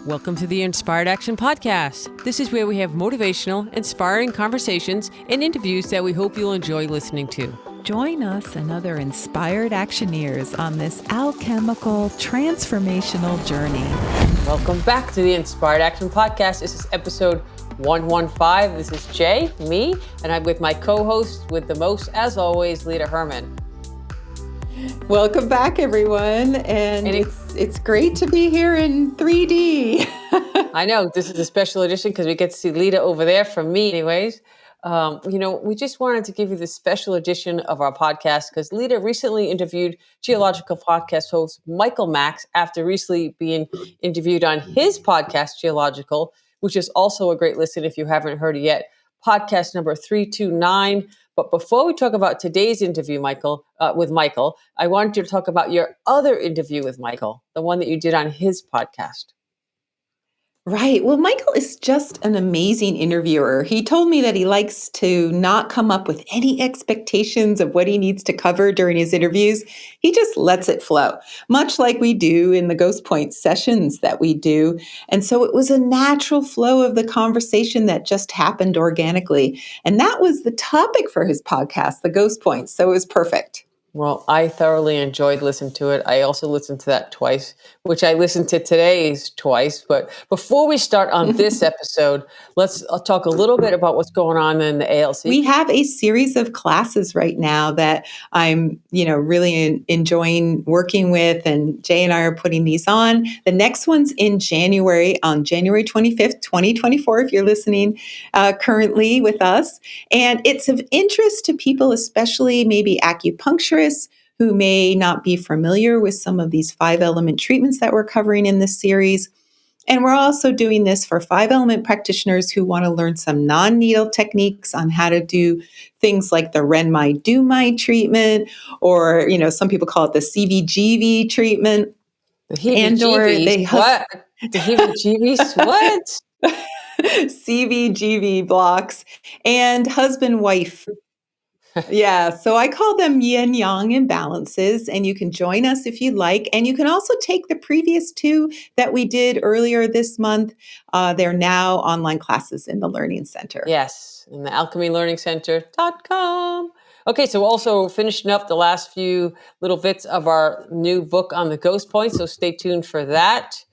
Welcome to the Inspired Action Podcast. This is where we have motivational, inspiring conversations and interviews that we hope you'll enjoy listening to. Join us and other inspired actioneers on this alchemical, transformational journey. Welcome back to the Inspired Action Podcast. This is episode 115. This is Jay, me, and I'm with my co-host with the most, as always, Leta Herman. Welcome back, everyone. And it's great to be here in 3D. I know, this is a special edition because we get to see Leta over there from me anyways. We just wanted to give you this special edition of our podcast because Leta recently interviewed Qiological podcast host Michael Max after recently being interviewed on his podcast, Qiological, which is also a great listen if you haven't heard it yet. Podcast number 329. But before we talk about today's interview, with Michael, I wanted you to talk about your other interview with Michael, the one that you did on his podcast. Right. Well, Michael is just an amazing interviewer. He told me that he likes to not come up with any expectations of what he needs to cover during his interviews. He just lets it flow, much like we do in the Ghost Point sessions that we do. And so it was a natural flow of the conversation that just happened organically. And that was the topic for his podcast, the Ghost Points. So it was perfect. Well, I thoroughly enjoyed listening to it. I also listened to that twice, which I listened to today's twice. But before we start on this episode, let's talk a little bit about what's going on in the ALC. We have a series of classes right now that I'm, really enjoying working with, and Jay and I are putting these on. The next one's in January, on January 25th, 2024, if you're listening currently with us. And it's of interest to people, especially maybe acupuncturists, who may not be familiar with some of these 5-element treatments that we're covering in this series. And we're also doing this for 5-element practitioners who want to learn some non-needle techniques on how to do things like the Renmai Dumai treatment, or, some people call it the CVGV treatment. The heebie-jeebies? What? The heebie-jeebies? What? CVGV blocks and husband-wife. Yeah, so I call them yin-yang imbalances, and you can join us if you'd like. And you can also take the previous two that we did earlier this month. They're now online classes in the Learning Center. Yes, in the alchemylearningcenter.com. Okay, so we're also finishing up the last few little bits of our new book on the Ghost Point, so stay tuned for that.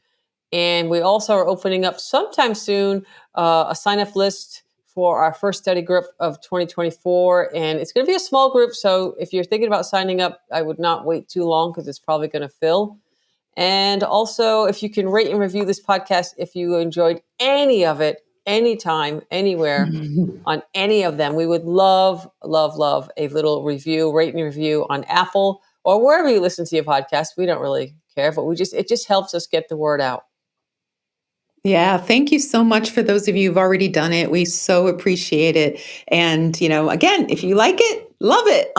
And we also are opening up sometime soon a sign-up list for our first study group of 2024. And it's going to be a small group. So if you're thinking about signing up, I would not wait too long because it's probably going to fill. And also, if you can rate and review this podcast, if you enjoyed any of it, anytime, anywhere, on any of them, we would love, love, love a little review, rate and review on Apple or wherever you listen to your podcast. We don't really care, but it just helps us get the word out. Yeah, thank you so much for those of you who've already done it. We so appreciate it. And, again, if you like it, love it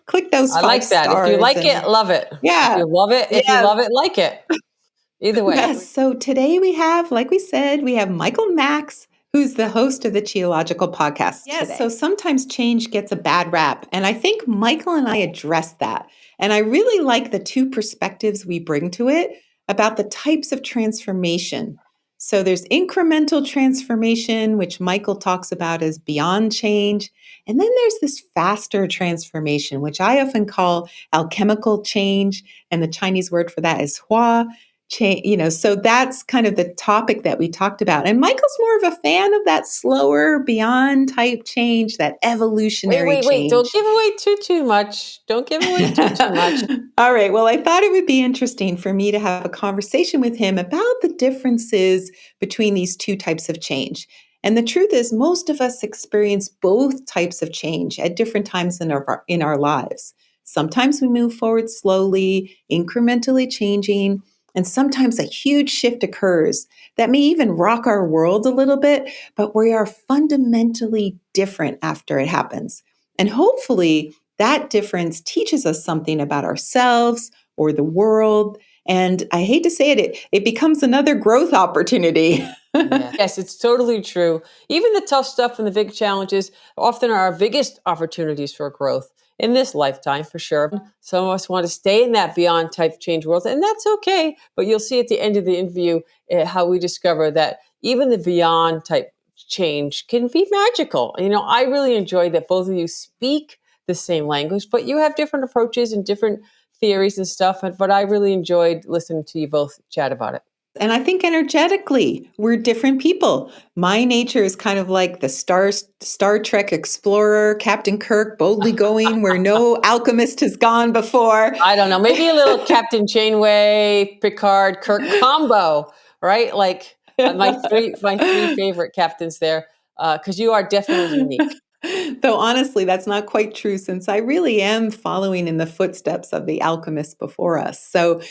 click those 5 I like that. stars. If you like it, love it. Yeah. If you love it, like it. Either way. Yes. So today we have, like we said, we have Michael Max, who's the host of the Qiological podcast. Yes. Today. So sometimes change gets a bad rap. And I think Michael and I addressed that. And I really like the two perspectives we bring to it about the types of transformation. So there's incremental transformation, which Michael talks about as beyond change. And then there's this faster transformation, which I often call alchemical change. And the Chinese word for that is Hua. So that's kind of the topic that we talked about. And Michael's more of a fan of that slower, beyond type change, that evolutionary change. Wait. Don't give away too much. Don't give away too much. All right. Well, I thought it would be interesting for me to have a conversation with him about the differences between these two types of change. And the truth is, most of us experience both types of change at different times in our lives. Sometimes we move forward slowly, incrementally changing. And sometimes a huge shift occurs that may even rock our world a little bit, but we are fundamentally different after it happens. And hopefully that difference teaches us something about ourselves or the world. And I hate to say it, it becomes another growth opportunity. Yeah. Yes, it's totally true. Even the tough stuff and the big challenges often are our biggest opportunities for growth. in this lifetime for sure. Some of us want to stay in that Bian-type change world, and that's okay. But you'll see at the end of the interview how we discover that even the Bian-type change can be magical. I really enjoy that both of you speak the same language, but you have different approaches and different theories and stuff. But I really enjoyed listening to you both chat about it. And I think energetically, we're different people. My nature is kind of like the Star Trek explorer, Captain Kirk, boldly going where no alchemist has gone before. I don't know, maybe a little Captain Janeway, Picard, Kirk combo, right? Like my three favorite captains there, because you are definitely unique. Though honestly, that's not quite true, since I really am following in the footsteps of the alchemists before us. So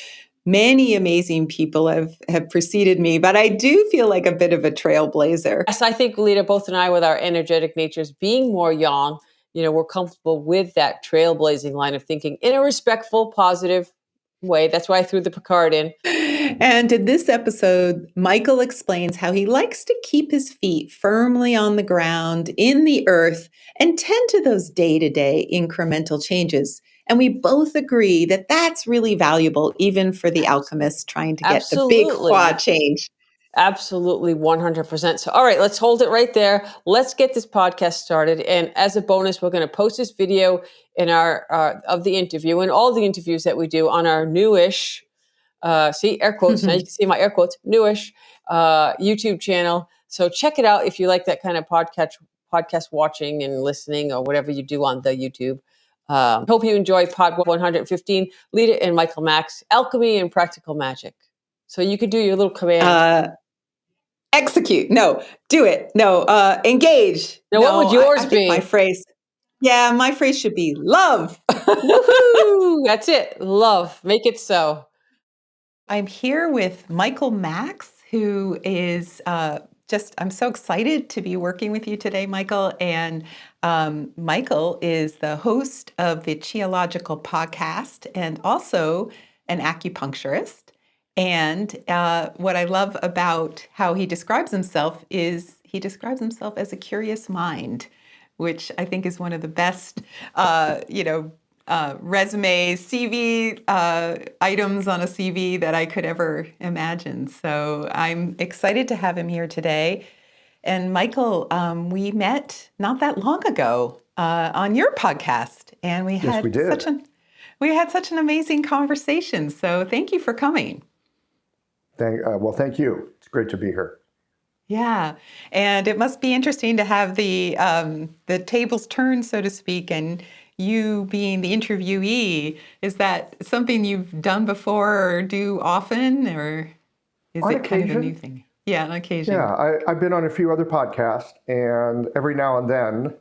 many amazing people have preceded me, but I do feel like a bit of a trailblazer. Yes, I think, Leta, both and I, with our energetic natures, being more yang, we're comfortable with that trailblazing line of thinking in a respectful, positive way. That's why I threw the Picard in. And in this episode, Michael explains how he likes to keep his feet firmly on the ground in the earth and tend to those day-to-day incremental changes. And we both agree that that's really valuable, even for the alchemist trying to get the big Hua change. Absolutely, 100%. So, all right, let's hold it right there. Let's get this podcast started. And as a bonus, we're going to post this video in our of the interview and all the interviews that we do on our newish, see, air quotes, now you can see my air quotes, newish YouTube channel. So check it out if you like that kind of podcast watching and listening or whatever you do on the YouTube. Hope you enjoy Pod 115, Leta and Michael Max, Alchemy and Practical Magic. So you could do your little command. Execute. No, do it. No, engage. Now, what would yours be? My phrase. Yeah, my phrase should be love. Woohoo! That's it. Love. Make it so. I'm here with Michael Max, who is I'm so excited to be working with you today, Michael. And Michael is the host of the Qiological podcast and also an acupuncturist. And what I love about how he describes himself is he describes himself as a curious mind, which I think is one of the best, resume, CV items on a CV that I could ever imagine. So I'm excited to have him here today. And Michael, we met not that long ago on your podcast, and we had such an amazing conversation. So thank you for coming. Thank you. It's great to be here. Yeah, and it must be interesting to have the tables turned, so to speak, and you being the interviewee. Is that something you've done before or do often, or is it kind of a new thing? Yeah, on occasion. Yeah, I've been on a few other podcasts, and every now and then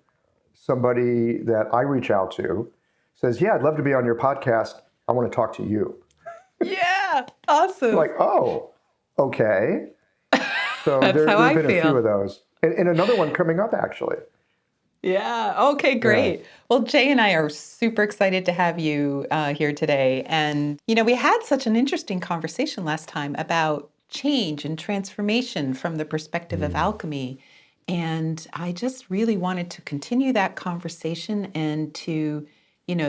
somebody that I reach out to says, "Yeah, I'd love to be on your podcast. I want to talk to you." Yeah, awesome. Like, oh, okay. So there have been a few of those. And another one coming up, actually. Yeah, okay, great. Yeah. Well, Jay and I are super excited to have you here today. And, we had such an interesting conversation last time about change and transformation from the perspective of alchemy. And I just really wanted to continue that conversation and to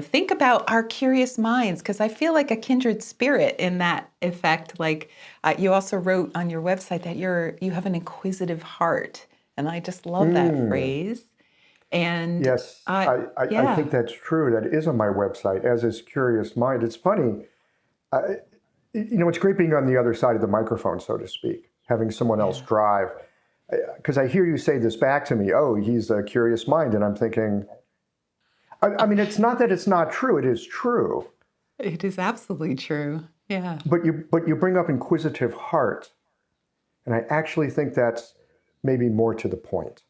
think about our curious minds, because I feel like a kindred spirit in that effect. Like you also wrote on your website that you have an inquisitive heart, and I just love that phrase. And yes, I think that's true. That is on my website, as is curious mind. It's funny, it's great being on the other side of the microphone, so to speak, having someone else drive, because I hear you say this back to me. Oh, he's a curious mind, and I'm thinking. I mean, it's not that it's not true. It is true. It is absolutely true. Yeah. But you bring up inquisitive heart, and I actually think that's maybe more to the point.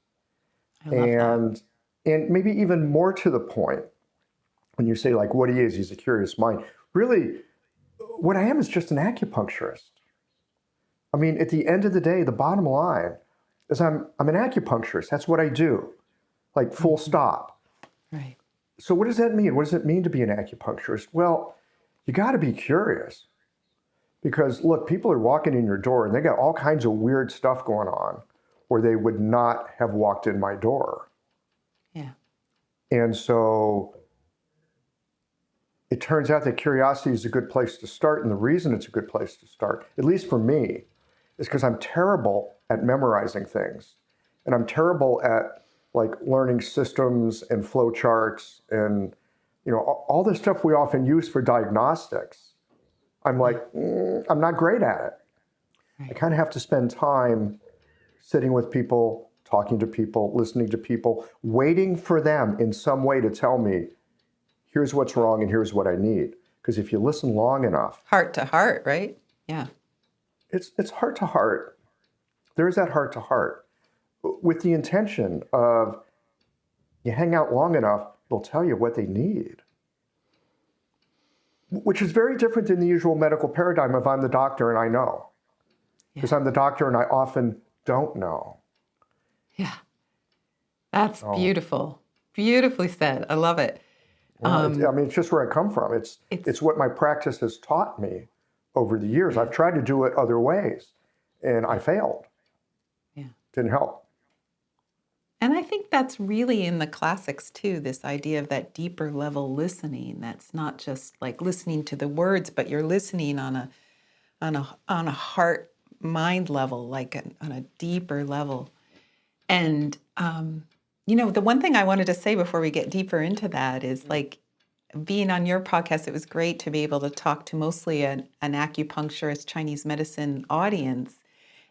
I love that. And maybe even more to the point when you say like what he is. He's a curious mind. Really, what I am is just an acupuncturist. I mean, at the end of the day, the bottom line is I'm an acupuncturist. That's what I do. Like full stop. Right. So what does that mean? What does it mean to be an acupuncturist? Well, you got to be curious, because look, people are walking in your door and they got all kinds of weird stuff going on, or they would not have walked in my door. Yeah. And so it turns out that curiosity is a good place to start. And the reason it's a good place to start, at least for me, is because I'm terrible at memorizing things. And I'm terrible at like learning systems and flow charts and, you know, all the stuff we often use for diagnostics. I'm like, I'm not great at it. I kind of have to spend time sitting with people, talking to people, listening to people, waiting for them in some way to tell me, here's what's wrong and here's what I need. Because if you listen long enough. Heart to heart, right? Yeah. It's heart to heart. There is that heart to heart with the intention of you hang out long enough, they'll tell you what they need. Which is very different than the usual medical paradigm of I'm the doctor and I know. Because I'm the doctor and I often don't know. Yeah. That's beautiful. Beautifully said. I love it. I mean, it's just where I come from. It's what my practice has taught me over the years. I've tried to do it other ways and I failed. Yeah. Didn't help. And I think that's really in the classics too, this idea of that deeper level listening. That's not just like listening to the words, but you're listening on a heart mind level, like on a deeper level. And you know, the one thing I wanted to say before we get deeper into that is like being on your podcast, it was great to be able to talk to mostly an acupuncturist Chinese medicine audience.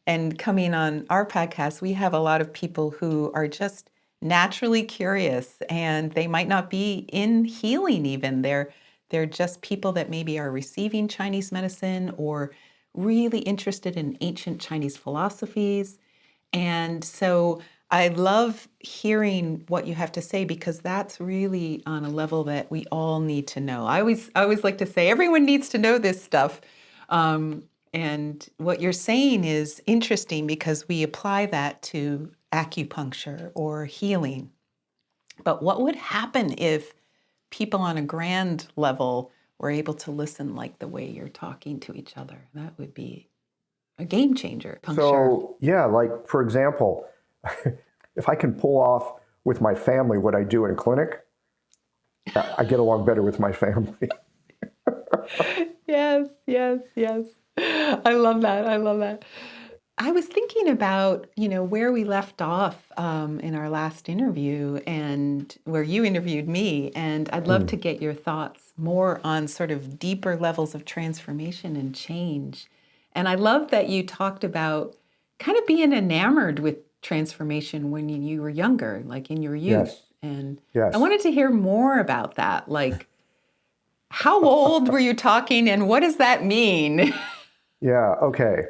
And coming on our podcast, we have a lot of people who are just naturally curious and they might not be in healing even. They're just people that maybe are receiving Chinese medicine or really interested in ancient Chinese philosophies. And so I love hearing what you have to say because that's really on a level that we all need to know. I always like to say everyone needs to know this stuff. And what you're saying is interesting because we apply that to acupuncture or healing. But what would happen if people on a grand level were able to listen like the way you're talking to each other? That would be a game changer. So, yeah, like, for example, if I can pull off with my family what I do in clinic, I get along better with my family. Yes, yes, yes. I love that. I love that. I was thinking about, you know, where we left off in our last interview and where you interviewed me. And I'd love to get your thoughts more on sort of deeper levels of transformation and change. And I love that you talked about kind of being enamored with transformation when you were younger, like in your youth. Yes. And Yes. I wanted to hear more about that. Like, how old were you talking and what does that mean? Yeah, okay.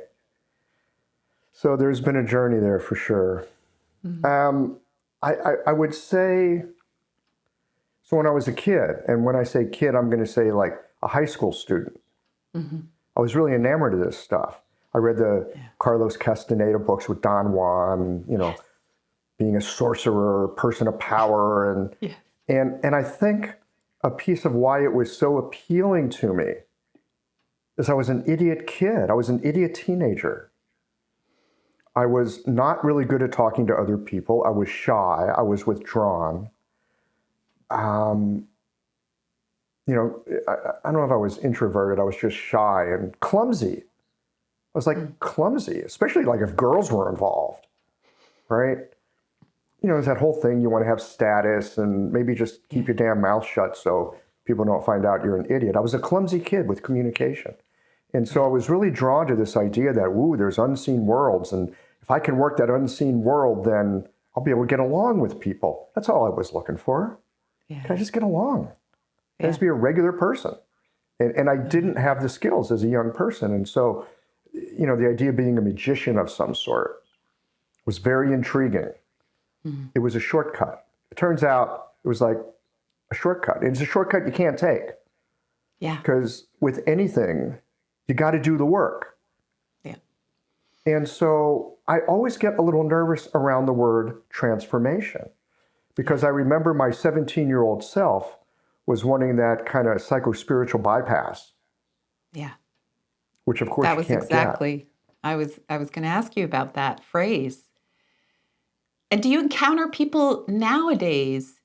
So there's been a journey there for sure. I would say, so when I was a kid, and when I say kid, I'm going to say like a high school student, I was really enamored of this stuff. I read the Carlos Castaneda books with Don Juan, you know, being a sorcerer, person of power. And I think a piece of why it was so appealing to me is I was an idiot kid. I was an idiot teenager. I was not really good at talking to other people. I was shy. I was withdrawn. You know, I don't know if I was introverted. I was just shy and clumsy. I was like clumsy, especially like if girls were involved, right? You know, there's that whole thing, you want to have status and maybe just keep your damn mouth shut so people don't find out you're an idiot. I was a clumsy kid with communication. And so I was really drawn to this idea that, ooh, there's unseen worlds. And if I can work that unseen world, then I'll be able to get along with people. That's all I was looking for. Yeah. Can I just get along? Can I just be a regular person? And I didn't have the skills as a young person. And so, you know, the idea of being a magician of some sort was very intriguing. It was a shortcut. It turns out it was like a shortcut. And it's a shortcut you can't take. Yeah. Because with anything, you got to do the work. Yeah. And so I always get a little nervous around the word transformation because I remember my 17-year-old self was wanting that kind of psycho-spiritual bypass. Yeah. Which of course that you was can't exactly get. I was going to ask you about that phrase. And do you encounter people nowadays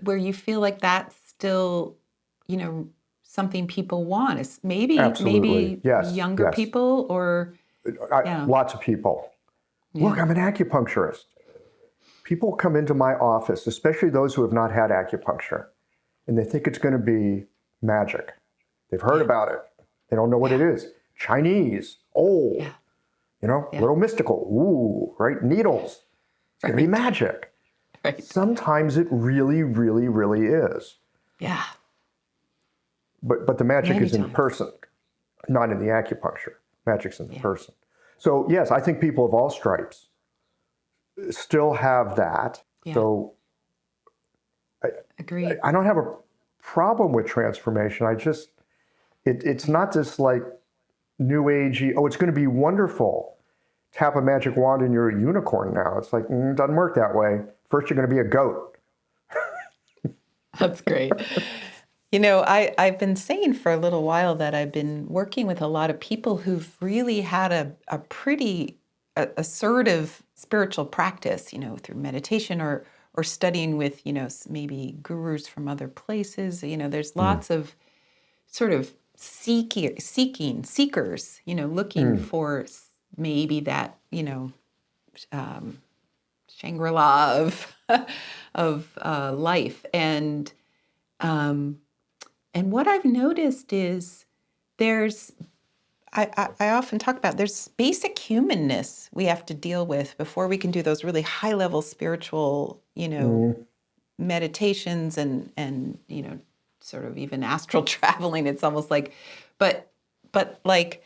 where you feel like that's still, you know, something people want. It's maybe Absolutely. Yes, younger yes. people or lots of people. Yeah. Look, I'm an acupuncturist. People come into my office, especially those who have not had acupuncture, and they think it's going to be magic. They've heard about it. They don't know what it is. Chinese, old, a little mystical. Ooh, right? Needles. It's going to be magic. Right. Sometimes it really, really, really is. Yeah. But the magic is in the person, not in the acupuncture. Magic's in the person. So yes, I think people of all stripes still have that. Yeah. So Agreed. I don't have a problem with transformation. It's not this like new agey, it's going to be wonderful. Tap a magic wand and you're a unicorn now. It's like, it doesn't work that way. First, you're going to be a goat. That's great. I've been saying for a little while that I've been working with a lot of people who've really had a pretty assertive spiritual practice, through meditation or studying with, maybe gurus from other places. There's lots of sort of seekers, looking for maybe that, Shangri-La of life. And what I've noticed is I often talk about there's basic humanness we have to deal with before we can do those really high level spiritual, meditations and sort of even astral traveling. It's almost like, but like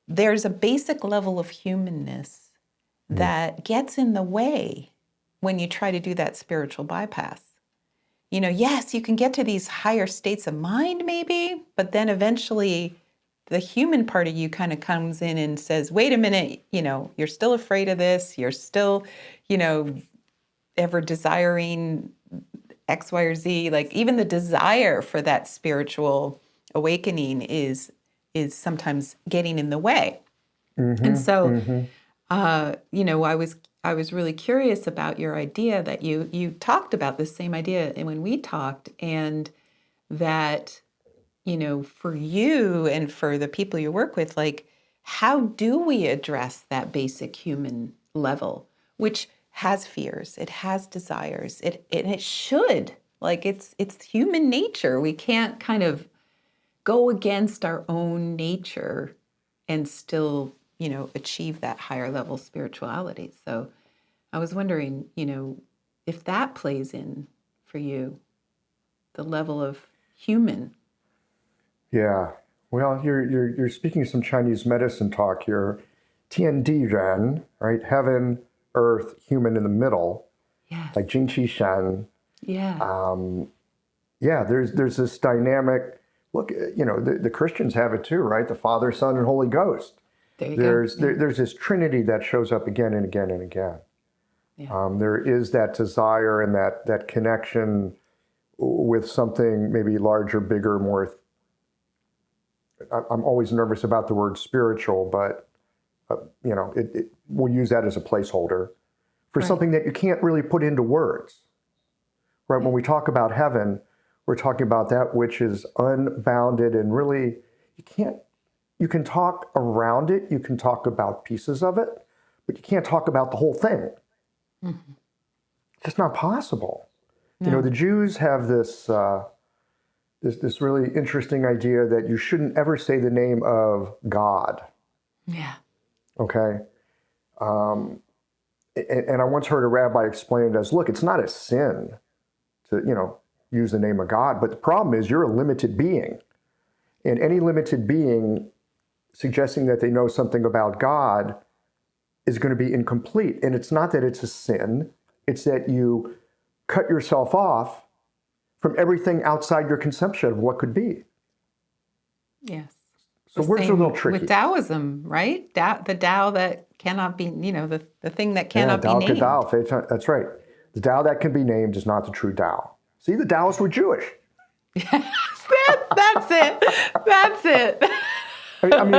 there's a basic level of humanness that gets in the way when you try to do that spiritual bypass. Yes, you can get to these higher states of mind maybe, but then eventually the human part of you kind of comes in and says, wait a minute, you're still afraid of this. You're still, ever desiring X, Y, or Z. Like even the desire for that spiritual awakening is sometimes getting in the way. And so, I was really curious about your idea that you talked about the same idea when we talked, and that, for you and for the people you work with, like, how do we address that basic human level, which has fears, it has desires, it should, like, it's human nature. We can't kind of go against our own nature and still, achieve that higher level spirituality. So I was wondering, if that plays in for you, the level of human. Yeah. Well, you're speaking some Chinese medicine talk here. Tian, right? Heaven, earth, human in the middle. Yes. Like Jing, Shen. Yeah. There's this dynamic. Look, the Christians have it too, right? The Father, Son, and Holy Ghost. There's this Trinity that shows up again and again and again. Yeah. There is that desire and that connection with something maybe larger, bigger, more. I'm always nervous about the word spiritual, but we'll use that as a placeholder for something that you can't really put into words. Right? When we talk about heaven, we're talking about that which is unbounded and really you can talk around it, you can talk about pieces of it, but you can't talk about the whole thing. Mm-hmm. It's just not possible. No. The Jews have this this really interesting idea that you shouldn't ever say the name of God. Yeah. Okay? And I once heard a rabbi explain it as, look, it's not a sin to, use the name of God, but the problem is you're a limited being. And any limited being suggesting that they know something about God is going to be incomplete. And it's not that it's a sin, it's that you cut yourself off from everything outside your conception of what could be. Yes. So words are a little tricky. With Taoism, right? The Tao that cannot be, the thing that cannot be named. Dao, that's right. The Tao that can be named is not the true Tao. See, the Taoists were Jewish. Yes, that's it. That's it. I mean,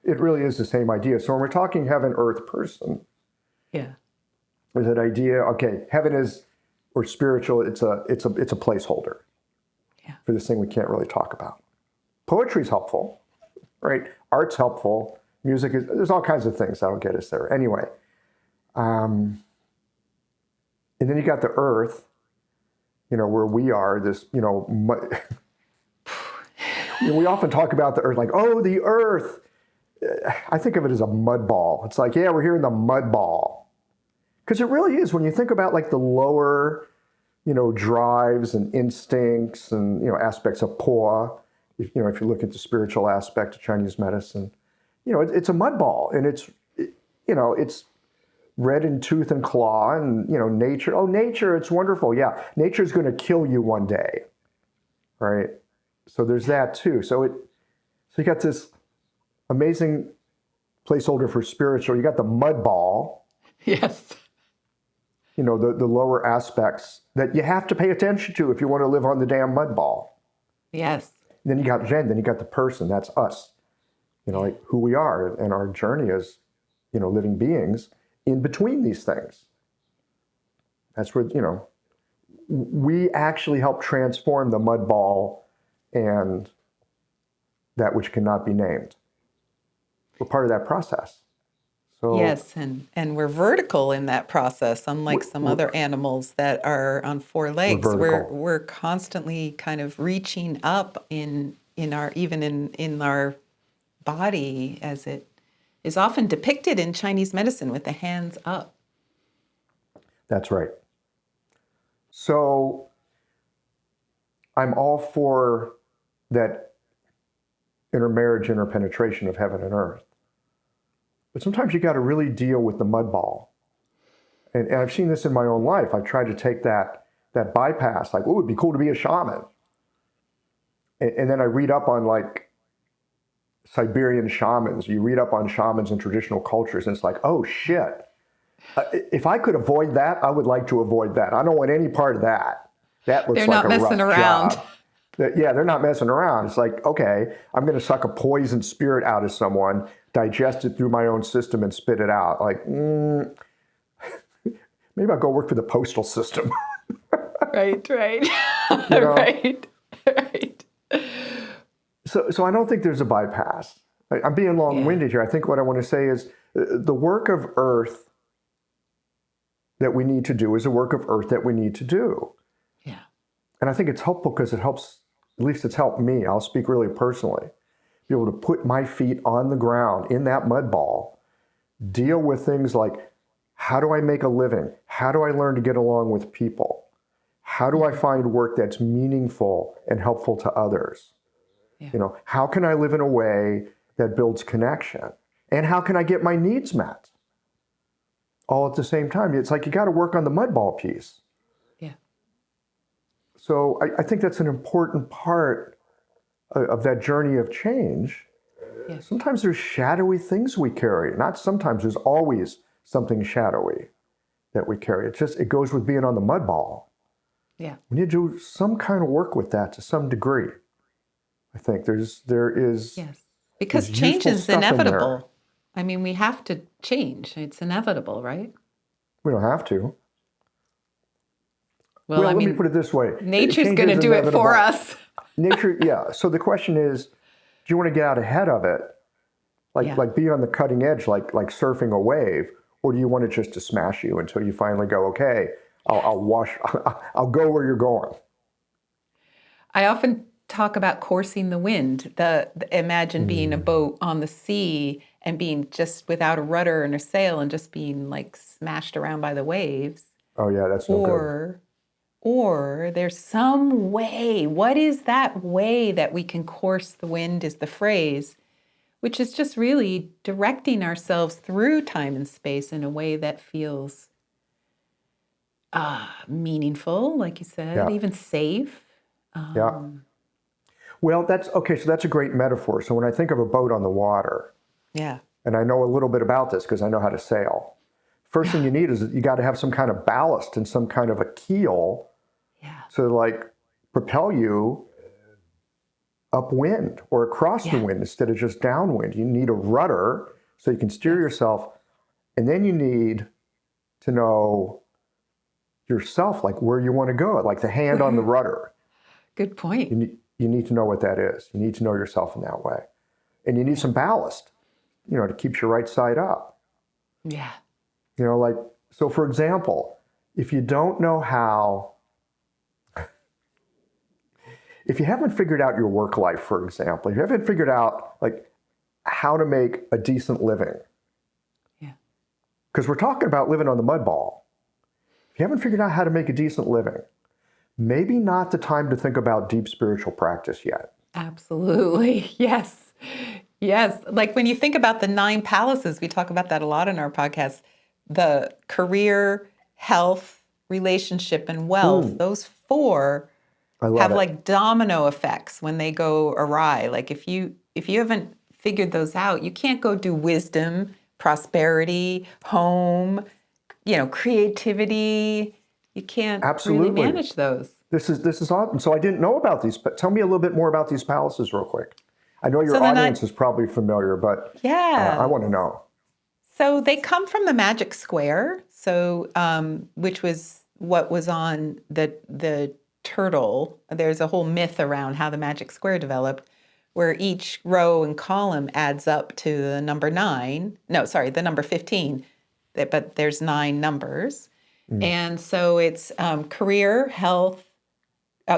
it really is the same idea. So when we're talking heaven, earth, person, yeah, there's that idea. Okay, heaven is, or spiritual. It's a placeholder. for this thing we can't really talk about. Poetry's helpful, right? Art's helpful. Music is, there's all kinds of things that'll get us there. Anyway, and then you got the earth, where we are, this, we often talk about the earth like, oh, the earth. I think of it as a mud ball. It's like, yeah, we're here in the mud ball. Because it really is, when you think about like the lower, drives and instincts and, aspects of Hua, if you look at the spiritual aspect of Chinese medicine, it's a mud ball, and it's red in tooth and claw, and, nature. Oh, nature, it's wonderful. Yeah, nature's going to kill you one day, right? So there's that too. So you got this amazing placeholder for spiritual. You got the mud ball. Yes. The lower aspects that you have to pay attention to if you want to live on the damn mud ball. Yes. And then you got Zhen, then you got the person, that's us. Like who we are and our journey as, living beings in between these things. That's where, we actually help transform the mud ball and that which cannot be named. We're part of that process. So, yes, and we're vertical in that process, unlike some other animals that are on four legs. We're constantly kind of reaching up in our body, as it is often depicted in Chinese medicine with the hands up. That's right. So I'm all for that intermarriage, interpenetration of heaven and earth. But sometimes you got to really deal with the mud ball. And I've seen this in my own life. I've tried to take that bypass, like, oh, it'd be cool to be a shaman. And then I read up on like Siberian shamans. You read up on shamans in traditional cultures, and it's like, oh shit. If I could avoid that, I would like to avoid that. I don't want any part of that. That looks like a rough job. They're not messing around. Yeah, they're not messing around. It's like, okay, I'm going to suck a poison spirit out of someone, digest it through my own system, and spit it out. Like, maybe I'll go work for the postal system. Right. Right. So I don't think there's a bypass. I'm being long-winded here. I think what I want to say is the work of earth that we need to do is a work of earth that we need to do. Yeah. And I think it's helpful because it helps, at least it's helped me. I'll speak really personally. Be able to put my feet on the ground in that mud ball, deal with things like, how do I make a living? How do I learn to get along with people? How do I find work that's meaningful and helpful to others? Yeah. How can I live in a way that builds connection? And how can I get my needs met? All at the same time. It's like you got to work on the mud ball piece. Yeah. So I think that's an important part of that journey of change. Yeah. Sometimes there's shadowy things we carry. Not sometimes, there's always something shadowy that we carry. It goes with being on the mud ball. Yeah. We need to do some kind of work with that to some degree. I think there is. Yes. Because change is inevitable. I mean, we have to change. It's inevitable, right? We don't have to. Well, let me put it this way. Nature's going to do it for us. Nature, yeah. So the question is, do you want to get out ahead of it? Like be on the cutting edge, like surfing a wave, or do you want it just to smash you until you finally go, okay, I'll go where you're going? I often talk about coursing the wind. Imagine being a boat on the sea and being just without a rudder and a sail and just being like smashed around by the waves. Oh yeah, that's no good. Or there's some way. What is that way that we can course the wind is the phrase, which is just really directing ourselves through time and space in a way that feels meaningful, like you said, even safe. Yeah. Well, that's okay. So that's a great metaphor. So when I think of a boat on the water, and I know a little bit about this because I know how to sail. First thing you need is you got to have some kind of ballast and some kind of a keel to like propel you upwind or across the wind instead of just downwind. You need a rudder so you can steer yourself, and then you need to know yourself, like where you want to go, like the hand on the rudder. Good point. You need to know what that is. You need to know yourself in that way. And you need some ballast, to keep your right side up. Yeah. So for example, if you don't know if you haven't figured out your work life, for example, if you haven't figured out how to make a decent living, because we're talking about living on the mud ball. If you haven't figured out how to make a decent living, maybe not the time to think about deep spiritual practice yet. Absolutely. Yes. Yes. Like when you think about the 9 palaces, we talk about that a lot in our podcast, the career, health, relationship, and wealth, those 4 have like domino effects when they go awry. Like if you haven't figured those out, you can't go do wisdom, prosperity, home, creativity. You can't really manage those. This is awesome. So I didn't know about these, but tell me a little bit more about these palaces real quick. I know your audience is probably familiar, but I want to know. So they come from the magic square, which was what was on the turtle. There's a whole myth around how the magic square developed, where each row and column adds up to the number 9. No, sorry, the number 15. But there's 9 numbers. And so it's career, health,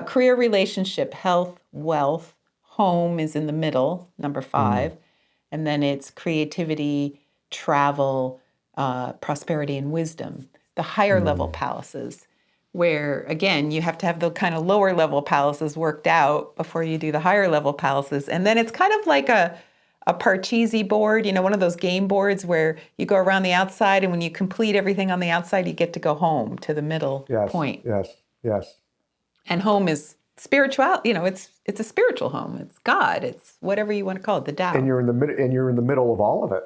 career, relationship, health, wealth, home is in the middle, number 5. And then it's creativity, travel, prosperity, and wisdom. The higher level palaces, where, again, you have to have the kind of lower level palaces worked out before you do the higher level palaces. And then it's kind of like a Parcheesi board, one of those game boards where you go around the outside, and when you complete everything on the outside, you get to go home to the middle point. Yes. And home is spiritual. It's a spiritual home. It's God. It's whatever you want to call it, the Tao. And you're in the middle of all of it.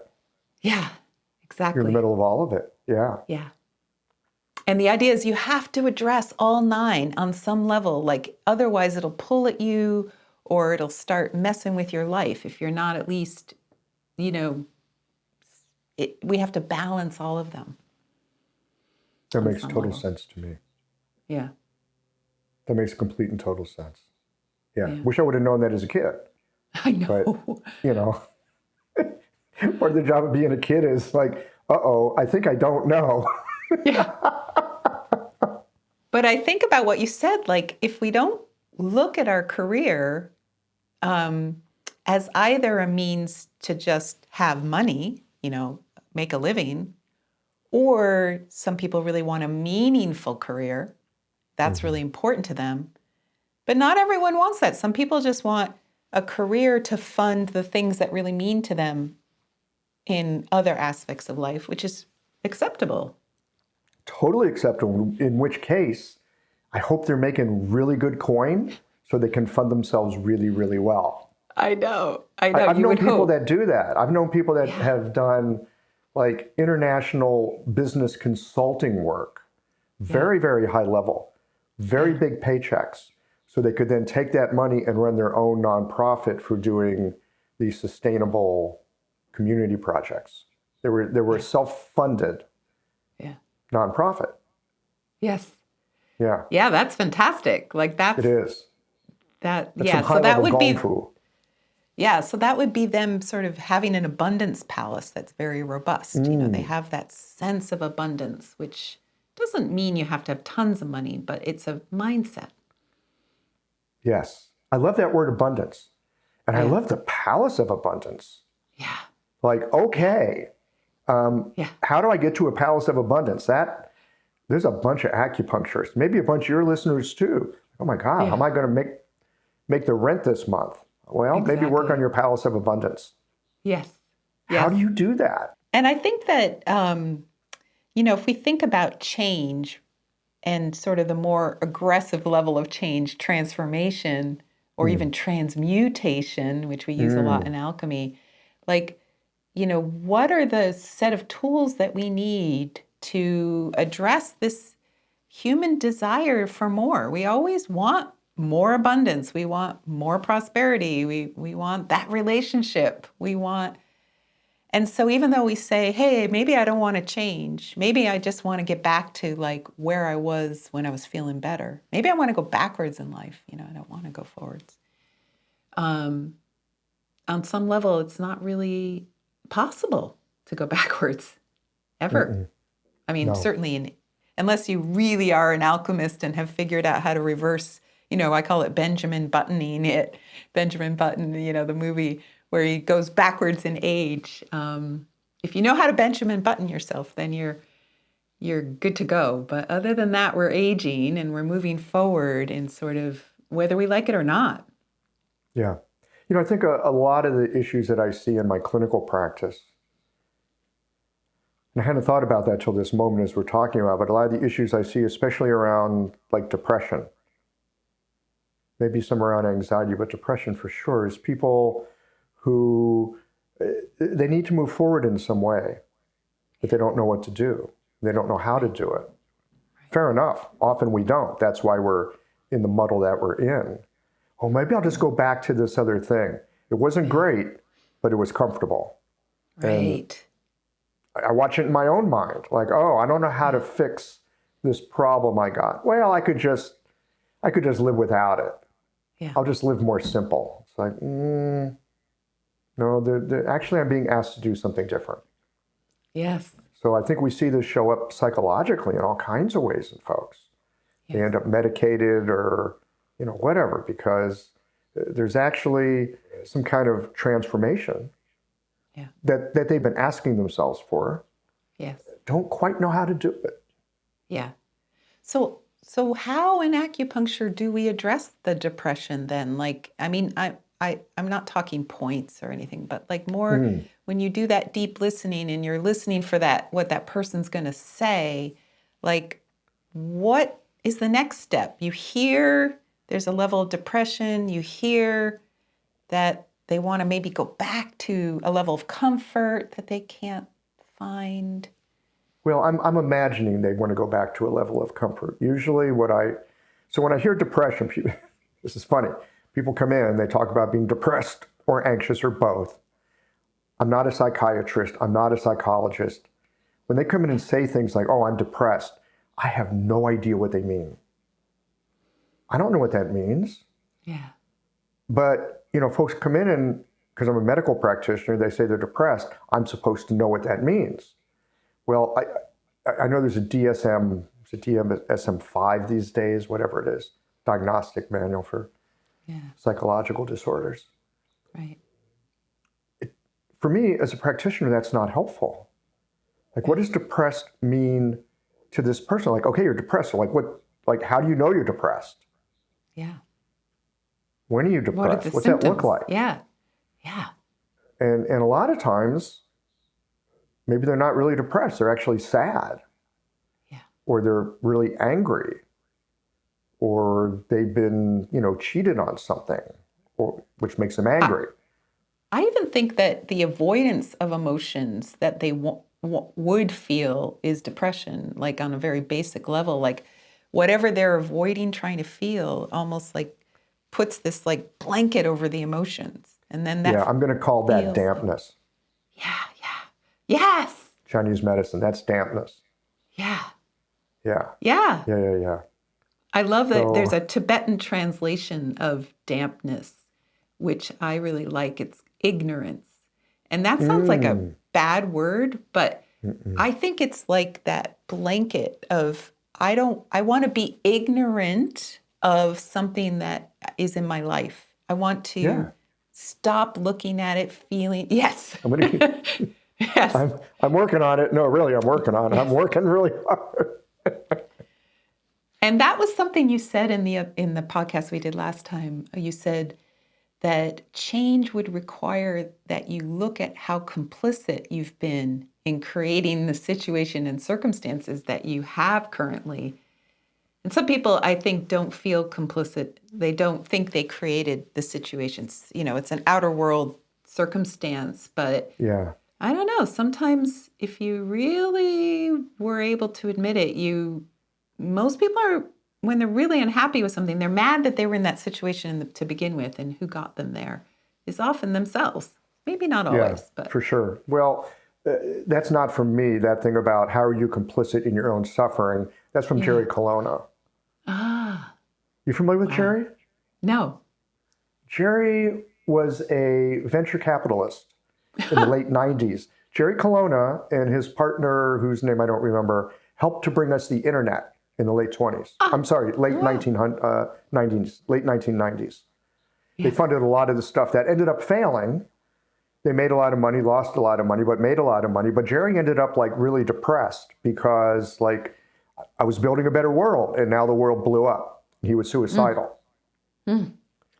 Yeah, exactly. You're in the middle of all of it. Yeah. Yeah. And the idea is you have to address all 9 on some level. Like otherwise, it'll pull at you, or it'll start messing with your life if you're not at least, we have to balance all of them. That makes total sense to me. Yeah. That makes complete and total sense. Yeah. Wish I would have known that as a kid. I know. But, part of the job of being a kid is like, I think I don't know. Yeah. But I think about what you said, like if we don't look at our career as either a means to just have money, make a living, or some people really want a meaningful career. That's really important to them. But not everyone wants that. Some people just want a career to fund the things that really mean to them in other aspects of life, which is acceptable. Totally acceptable, in which case, I hope they're making really good coin so they can fund themselves really, really well. I know. I've known people that do that. I've known people that have done like international business consulting work, very, very high level, very big paychecks. So they could then take that money and run their own nonprofit for doing these sustainable community projects. They were self-funded nonprofit. Yes. Yeah. Yeah, that's fantastic. Like that's it is. That's so that would be so that would be them sort of having an abundance palace that's very robust. They have that sense of abundance, which doesn't mean you have to have tons of money, but it's a mindset. Yes. I love that word abundance. And I love the palace of abundance. Yeah. Like, okay, how do I get to a palace of abundance? There's a bunch of acupuncturists, maybe a bunch of your listeners too. Oh my God, how am I going to make the rent this month? Well, maybe work on your palace of abundance. Yes. How do you do that? And I think that, if we think about change and sort of the more aggressive level of change, transformation, or even transmutation, which we use a lot in alchemy, like, what are the set of tools that we need to address this human desire for more? We always want more abundance. We want more prosperity. We want that relationship. And so even though we say, hey, maybe I don't want to change, maybe I just want to get back to like where I was when I was feeling better. Maybe I want to go backwards in life. I don't want to go forwards. On some level, it's not really possible to go backwards ever. Mm-mm. I mean, No. certainly unless you really are an alchemist and have figured out how to reverse, I call it Benjamin buttoning it. Benjamin Button, the movie where he goes backwards in age. If you know how to Benjamin Button yourself, then you're good to go. But other than that, we're aging and we're moving forward in sort of whether we like it or not. Yeah. I think a lot of the issues that I see in my clinical practice, and I hadn't thought about that till this moment as we're talking about, but a lot of the issues I see, especially around like depression, maybe some around anxiety, but depression for sure, is people who, they need to move forward in some way, but they don't know what to do. They don't know how to do it. Fair enough. Often we don't. That's why we're in the muddle that we're in. Oh, maybe I'll just go back to this other thing. It wasn't great, but it was comfortable. Right. And I watch it in my own mind. Like, oh, I don't know how to fix this problem I got. Well, I could just live without it. Yeah. I'll just live more simple. It's like, no, actually I'm being asked to do something different. Yes. So I think we see this show up psychologically in all kinds of ways in folks. Yes. They end up medicated or, whatever, because there's actually some kind of transformation that they've been asking themselves for. Yes. Don't quite know how to do it. Yeah. So how in acupuncture do we address the depression then? Like, I mean, I'm not talking points or anything, but like more when you do that deep listening and you're listening for what that person's going to say, like, what is the next step? You hear there's a level of depression. You hear that they want to maybe go back to a level of comfort that they can't find. Well, I'm imagining they want to go back to a level of comfort. Usually when I hear depression, this is funny. People come in, they talk about being depressed or anxious or both. I'm not a psychiatrist. I'm not a psychologist. When they come in and say things like, oh, I'm depressed, I have no idea what they mean. I don't know what that means. Yeah. But, folks come in and, because I'm a medical practitioner, they say they're depressed. I'm supposed to know what that means. Well, I know there's a DSM-5 these days, whatever it is, diagnostic manual for psychological disorders. Right. For me, as a practitioner, that's not helpful. Like, what does depressed mean to this person? Like, okay, you're depressed. So how do you know you're depressed? Yeah. When are you depressed? What's symptoms? That look like? Yeah. Yeah. And a lot of times, maybe they're not really depressed. They're actually sad. Yeah. Or they're really angry. Or they've been, cheated on something, which makes them angry. I even think that the avoidance of emotions that they would feel is depression, like on a very basic level. Like whatever they're avoiding trying to feel almost like puts this like blanket over the emotions. And then that I'm going to call that dampness. Yes. Chinese medicine, that's dampness. Yeah. Yeah. I love that there's a Tibetan translation of dampness, which I really like. It's ignorance. And that sounds like a bad word, but I think it's like that blanket of, I want to be ignorant of something that is in my life. I want to stop looking at it, feeling, yes. I'm going to keep... Yes. I'm working on it. No, really, I'm working on it. I'm working really hard. And that was something you said in the podcast we did last time. You said that change would require that you look at how complicit you've been in creating the situation and circumstances that you have currently. And some people, I think, don't feel complicit. They don't think they created the situations. It's an outer world circumstance, but I don't know. Sometimes if you really were able to admit it, most people are, when they're really unhappy with something, they're mad that they were in that situation to begin with, and who got them there is often themselves. Maybe not Yeah, always, but for sure. Well, that's not from me, that thing about how are you complicit in your own suffering. That's from Jerry Colonna. ah, You familiar with wow. Jerry? No. Jerry was a venture capitalist in the late 90s. Jerry Colonna and his partner, whose name I don't remember, helped to bring us the internet in the late 20s. I'm sorry, late 1990s, late 1990s. They funded a lot of the stuff that ended up failing. They made a lot of money, lost a lot of money, but made a lot of money. But Jerry ended up like really depressed because like I was building a better world and now the world blew up. He was suicidal.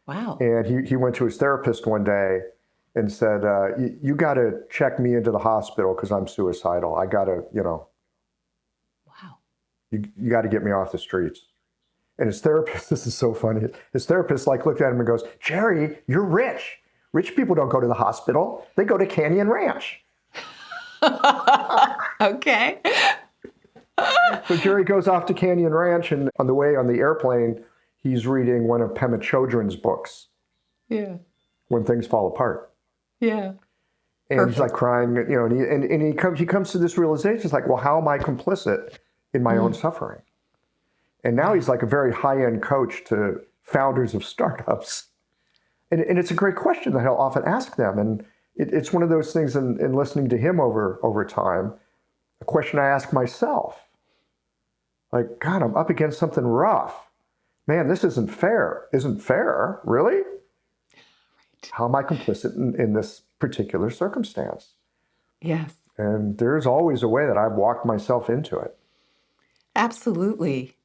Wow. And he went to his therapist one day and said, you got to check me into the hospital because I'm suicidal. I got to, Wow. you got to get me off the streets. And his therapist, this is so funny. His therapist like looked at him and goes, Jerry, you're rich. Rich people don't go to the hospital. They go to Canyon Ranch. Okay. So Jerry goes off to Canyon Ranch, and on the way on the airplane, he's reading one of Pema Chodron's books. Yeah. When Things Fall Apart. Yeah. And he's like crying, and he comes to this realization. It's like, well, how am I complicit in my own suffering? And now he's like a very high-end coach to founders of startups. And it's a great question that he'll often ask them. And it's one of those things in listening to him over time, a question I ask myself. Like, God, I'm up against something rough. Man, this isn't fair. Isn't fair? Really? Right. How am I complicit in this particular circumstance? Yes. And there's always a way that I've walked myself into it. Absolutely.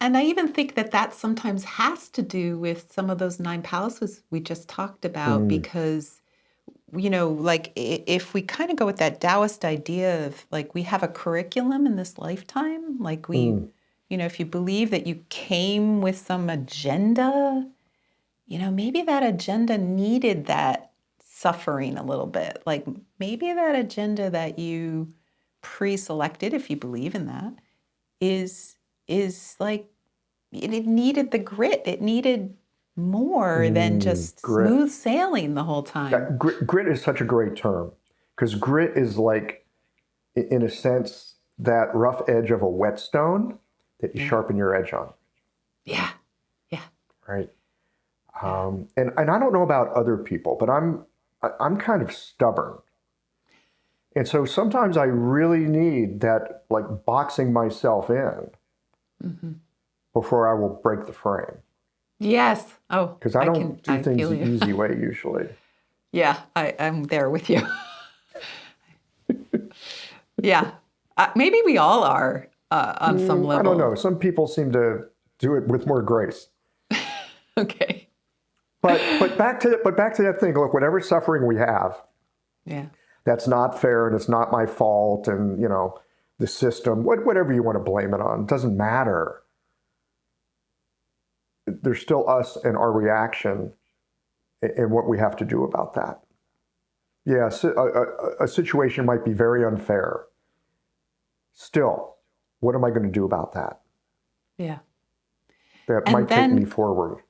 And I even think that sometimes has to do with some of those 9 palaces we just talked about, because, like if we kind of go with that Taoist idea of like we have a curriculum in this lifetime, like if you believe that you came with some agenda, maybe that agenda needed that suffering a little bit. Like maybe that agenda that you pre-selected, if you believe in that, is like it needed the grit. It needed more than just grit. Smooth sailing the whole time. Yeah, grit is such a great term, because grit is like, in a sense, that rough edge of a whetstone that you sharpen your edge on. Yeah. Yeah. Right. And I don't know about other people, but I'm kind of stubborn. And so sometimes I really need that, like, boxing myself in before I will break the frame. Yes. Oh, Because I don't do things the easy way usually. Yeah, I'm there with you. Yeah. Maybe we all are on some level. I don't know. Some people seem to do it with more grace. Okay. But back to that thing. Look, whatever suffering we have, that's not fair, and it's not my fault, and the system, whatever you want to blame it on, doesn't matter. There's still us and our reaction and what we have to do about that. Yeah, a situation might be very unfair. Still, what am I going to do about that? Yeah. That might take me forward.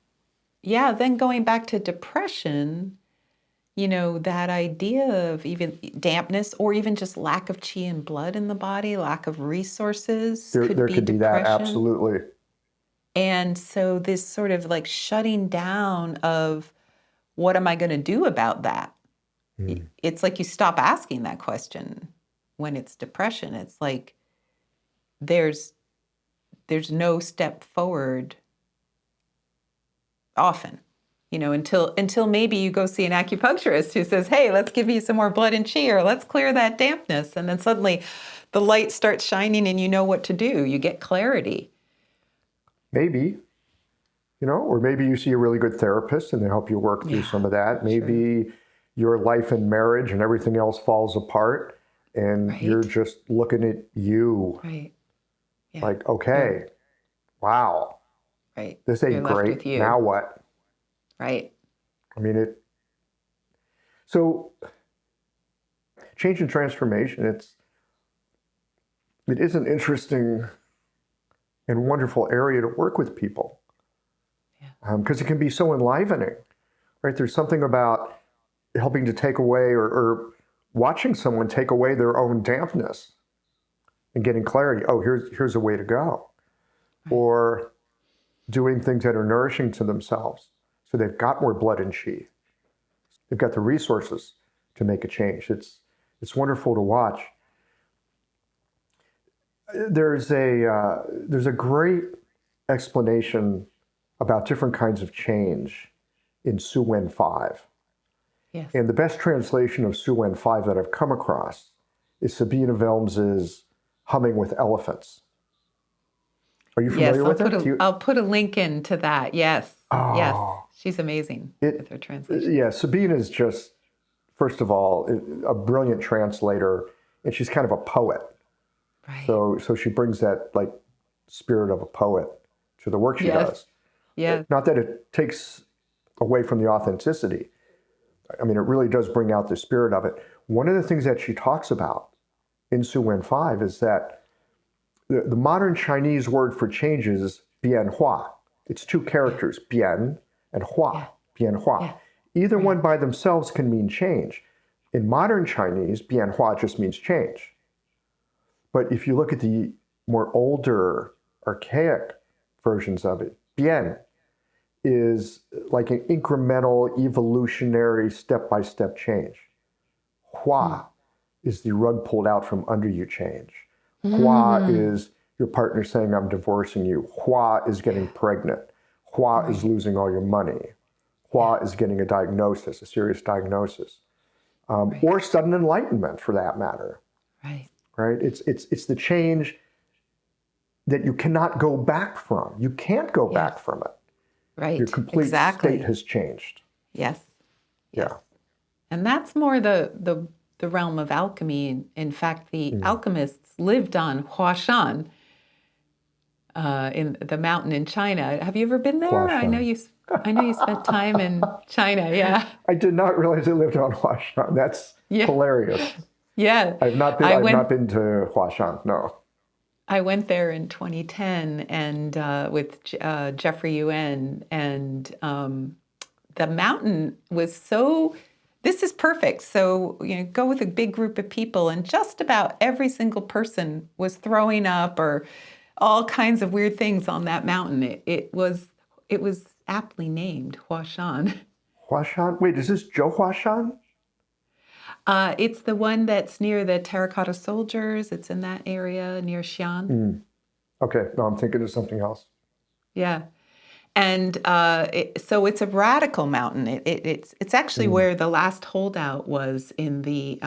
Yeah, then going back to depression, that idea of even dampness or even just lack of qi and blood in the body, lack of resources there could be that, absolutely. And so this sort of like shutting down of what am I going to do about that? It's like you stop asking that question when it's depression. It's like there's no step forward often, until maybe you go see an acupuncturist who says, hey, let's give you some more blood and qi, or let's clear that dampness. And then suddenly the light starts shining and you know what to do. You get clarity. Maybe, or maybe you see a really good therapist and they help you work through some of that. Maybe your life and marriage and everything else falls apart and you're just looking at you. Right. Yeah. Like, okay, wow. Right. This ain't great. Now what? Right. I mean, so change and transformation, it is an interesting and wonderful area to work with people. Because it can be so enlivening, right? There's something about helping to take away or watching someone take away their own dampness and getting clarity. Oh, here's a way to go. Or doing things that are nourishing to themselves. So they've got more blood in chi. They've got the resources to make a change. It's wonderful to watch. There's a great explanation about different kinds of change in Su Wen 5. Yes. And the best translation of Su Wen 5 that I've come across is Sabine Wilms's Humming with Elephants. Are you familiar with it? I'll put a link into that. Yes. Oh, yes. She's amazing with her translation. Yeah, Sabine is just, first of all, a brilliant translator, and she's kind of a poet. Right. So she brings that like spirit of a poet to the work she does. Yeah. Not that it takes away from the authenticity. I mean, it really does bring out the spirit of it. One of the things that she talks about in Su Wen 5 is that the modern Chinese word for change is bian-hua. It's two characters, bian and hua, bian-hua. Yeah. Either one by themselves can mean change. In modern Chinese, bian-hua just means change. But if you look at the more older, archaic versions of it, bian is like an incremental, evolutionary, step-by-step change. Hua is the rug pulled out from under you change. Hua is your partner saying, I'm divorcing you. Hua is getting pregnant. Hua is losing all your money. Hua is getting a diagnosis, a serious diagnosis. Or sudden enlightenment, for that matter. Right. Right? It's the change that you cannot go back from. You can't go back from it. Right. Your complete state has changed. Yes. Yeah. And that's more the realm of alchemy. In fact, the alchemists lived on Huashan, in the mountain in China. Have you ever been there? Huashan. I know you spent time in China. Yeah. I did not realize it lived on Huashan. That's hilarious. Yeah. I've not been to Huashan. No. I went there in 2010 and with Jeffrey Yuen, and the mountain was so. This is perfect. So, go with a big group of people, and just about every single person was throwing up or all kinds of weird things on that mountain. It was aptly named Huashan. Huashan? Wait, is this Joe Huashan? It's the one that's near the terracotta soldiers. It's in that area near Xi'an. Okay, no, I'm thinking of something else. Yeah. And so it's a radical mountain. It's actually where the last holdout was when the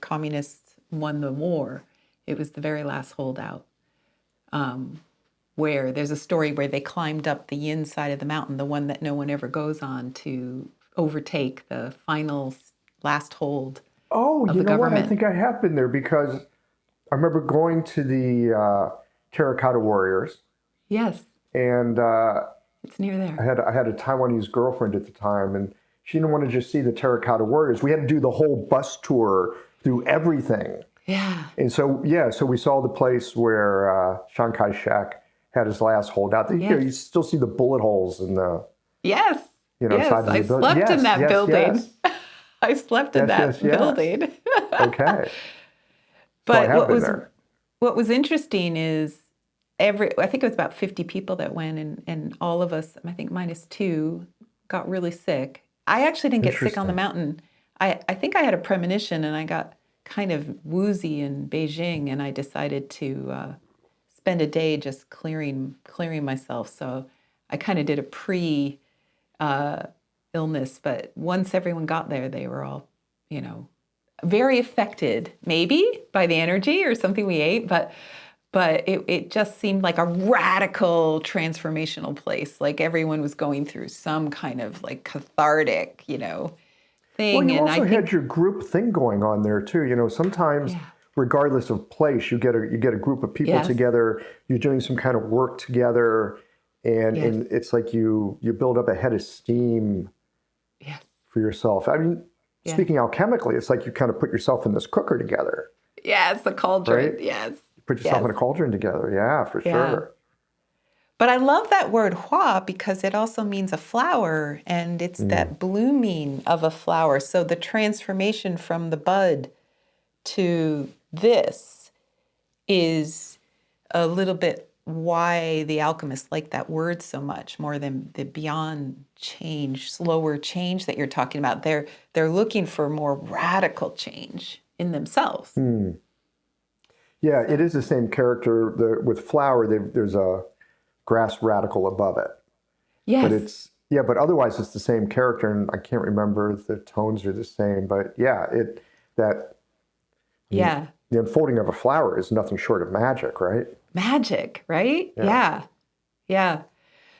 communists won the war. It was the very last holdout. Where there's a story where they climbed up the yin side of the mountain, the one that no one ever goes on, to overtake the final last hold. Oh, of you the know government. what? I think I have been there because I remember going to the Terracotta Warriors. Yes. And it's near there. I had a Taiwanese girlfriend at the time, and she didn't want to just see the Terracotta Warriors. We had to do the whole bus tour through everything. Yeah. And so we saw the place where Chiang Kai-shek had his last holdout. You still see the bullet holes in the sides of the building. I slept in that building. Yes. I slept in that building. Okay. But what was interesting is I think it was about 50 people that went, and all of us, I think minus 2, got really sick. I actually didn't get sick on the mountain. I think I had a premonition, and I got kind of woozy in Beijing, and I decided to spend a day just clearing myself. So I kind of did a pre illness, but once everyone got there, they were all, very affected, maybe by the energy or something we ate, but it just seemed like a radical transformational place. Like everyone was going through some kind of like cathartic, thing. Well, you also had your group thing going on there too. Sometimes, regardless of place, you get a group of people together. You're doing some kind of work together, and it's like you build up a head of steam for yourself. I mean, speaking alchemically, it's like you kind of put yourself in this cooker together. Yeah, it's the cauldron. Right? Yes. Put yourself in a cauldron together. Yeah, for sure. But I love that word Hua because it also means a flower, and it's that blooming of a flower. So the transformation from the bud to this is a little bit why the alchemists like that word so much, more than the beyond change, slower change that you're talking about. They're looking for more radical change in themselves. Yeah, it is the same character. With flower, there's a grass radical above it. Yes. But otherwise it's the same character, and I can't remember if the tones are the same. But the unfolding of a flower is nothing short of magic, right? Magic, right? Yeah. Yeah.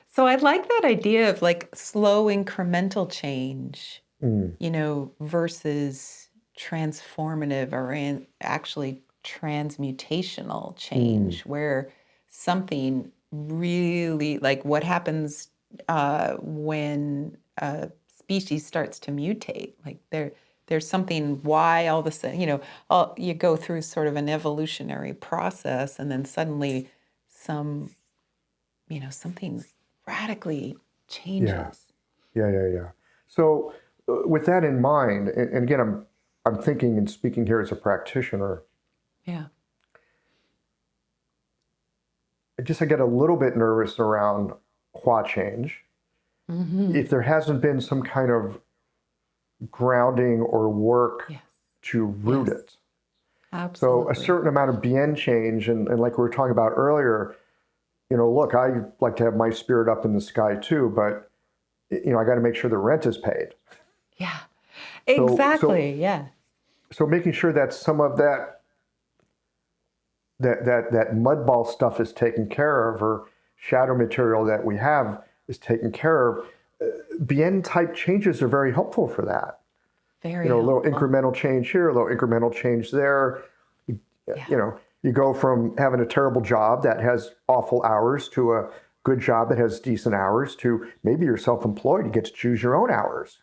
So I like that idea of like slow incremental change, versus transformative or actually transmutational change, where something really, like what happens when a species starts to mutate, like there's something why all of a sudden, you go through sort of an evolutionary process, and then suddenly something radically changes. Yeah. So with that in mind, and again, I'm thinking and speaking here as a practitioner. Yeah. I get a little bit nervous around Hua change. If there hasn't been some kind of grounding or work to root it. Absolutely. So a certain amount of Bian change, and like we were talking about earlier, look, I like to have my spirit up in the sky too, but I got to make sure the rent is paid. Yeah, exactly. So making sure that some of that mud ball stuff is taken care of, or shadow material that we have is taken care of. Bian-type changes are very helpful for that. Very a little incremental change here, a little incremental change there. You go from having a terrible job that has awful hours to a good job that has decent hours, to maybe you're self-employed, you get to choose your own hours.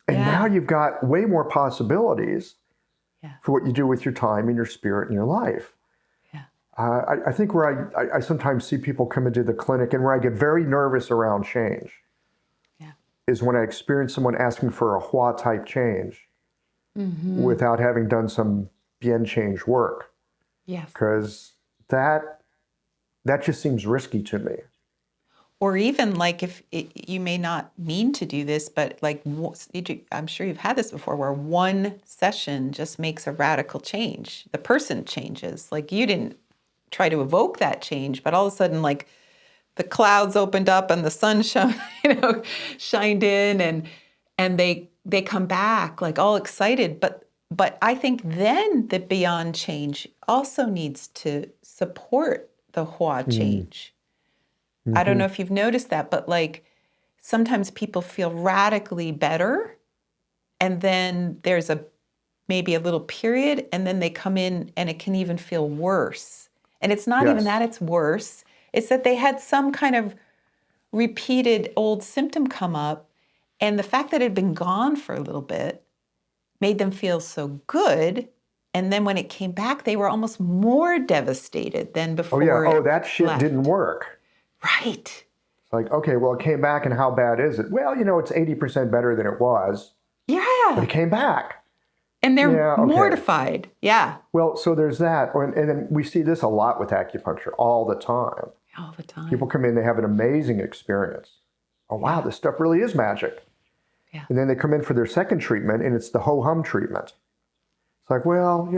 And now you've got way more possibilities for what you do with your time and your spirit and your life. I think where I sometimes see people come into the clinic, and where I get very nervous around change is when I experience someone asking for a Hua-type change without having done some Bian change work. Because that just seems risky to me. Or even like you may not mean to do this, but like I'm sure you've had this before, where one session just makes a radical change. The person changes. Like you didn't try to evoke that change, but all of a sudden, like the clouds opened up and the sun shined in, and they come back like all excited. But I think then the beyond change also needs to support the Hua change. I don't know if you've noticed that, but like sometimes people feel radically better, and then there's maybe a little period, and then they come in and it can even feel worse. And it's not even that it's worse. It's that they had some kind of repeated old symptom come up, and the fact that it had been gone for a little bit made them feel so good. And then when it came back, they were almost more devastated than before. Oh, that shit didn't work. Right. It's like, okay, well, it came back, and how bad is it? Well, it's 80% better than it was. Yeah. But it came back. And they're mortified. Yeah. Well, so there's that. And then we see this a lot with acupuncture all the time. All the time. People come in, they have an amazing experience. Oh, wow, this stuff really is magic. Yeah. And then they come in for their second treatment, and it's the ho-hum treatment. It's like, well,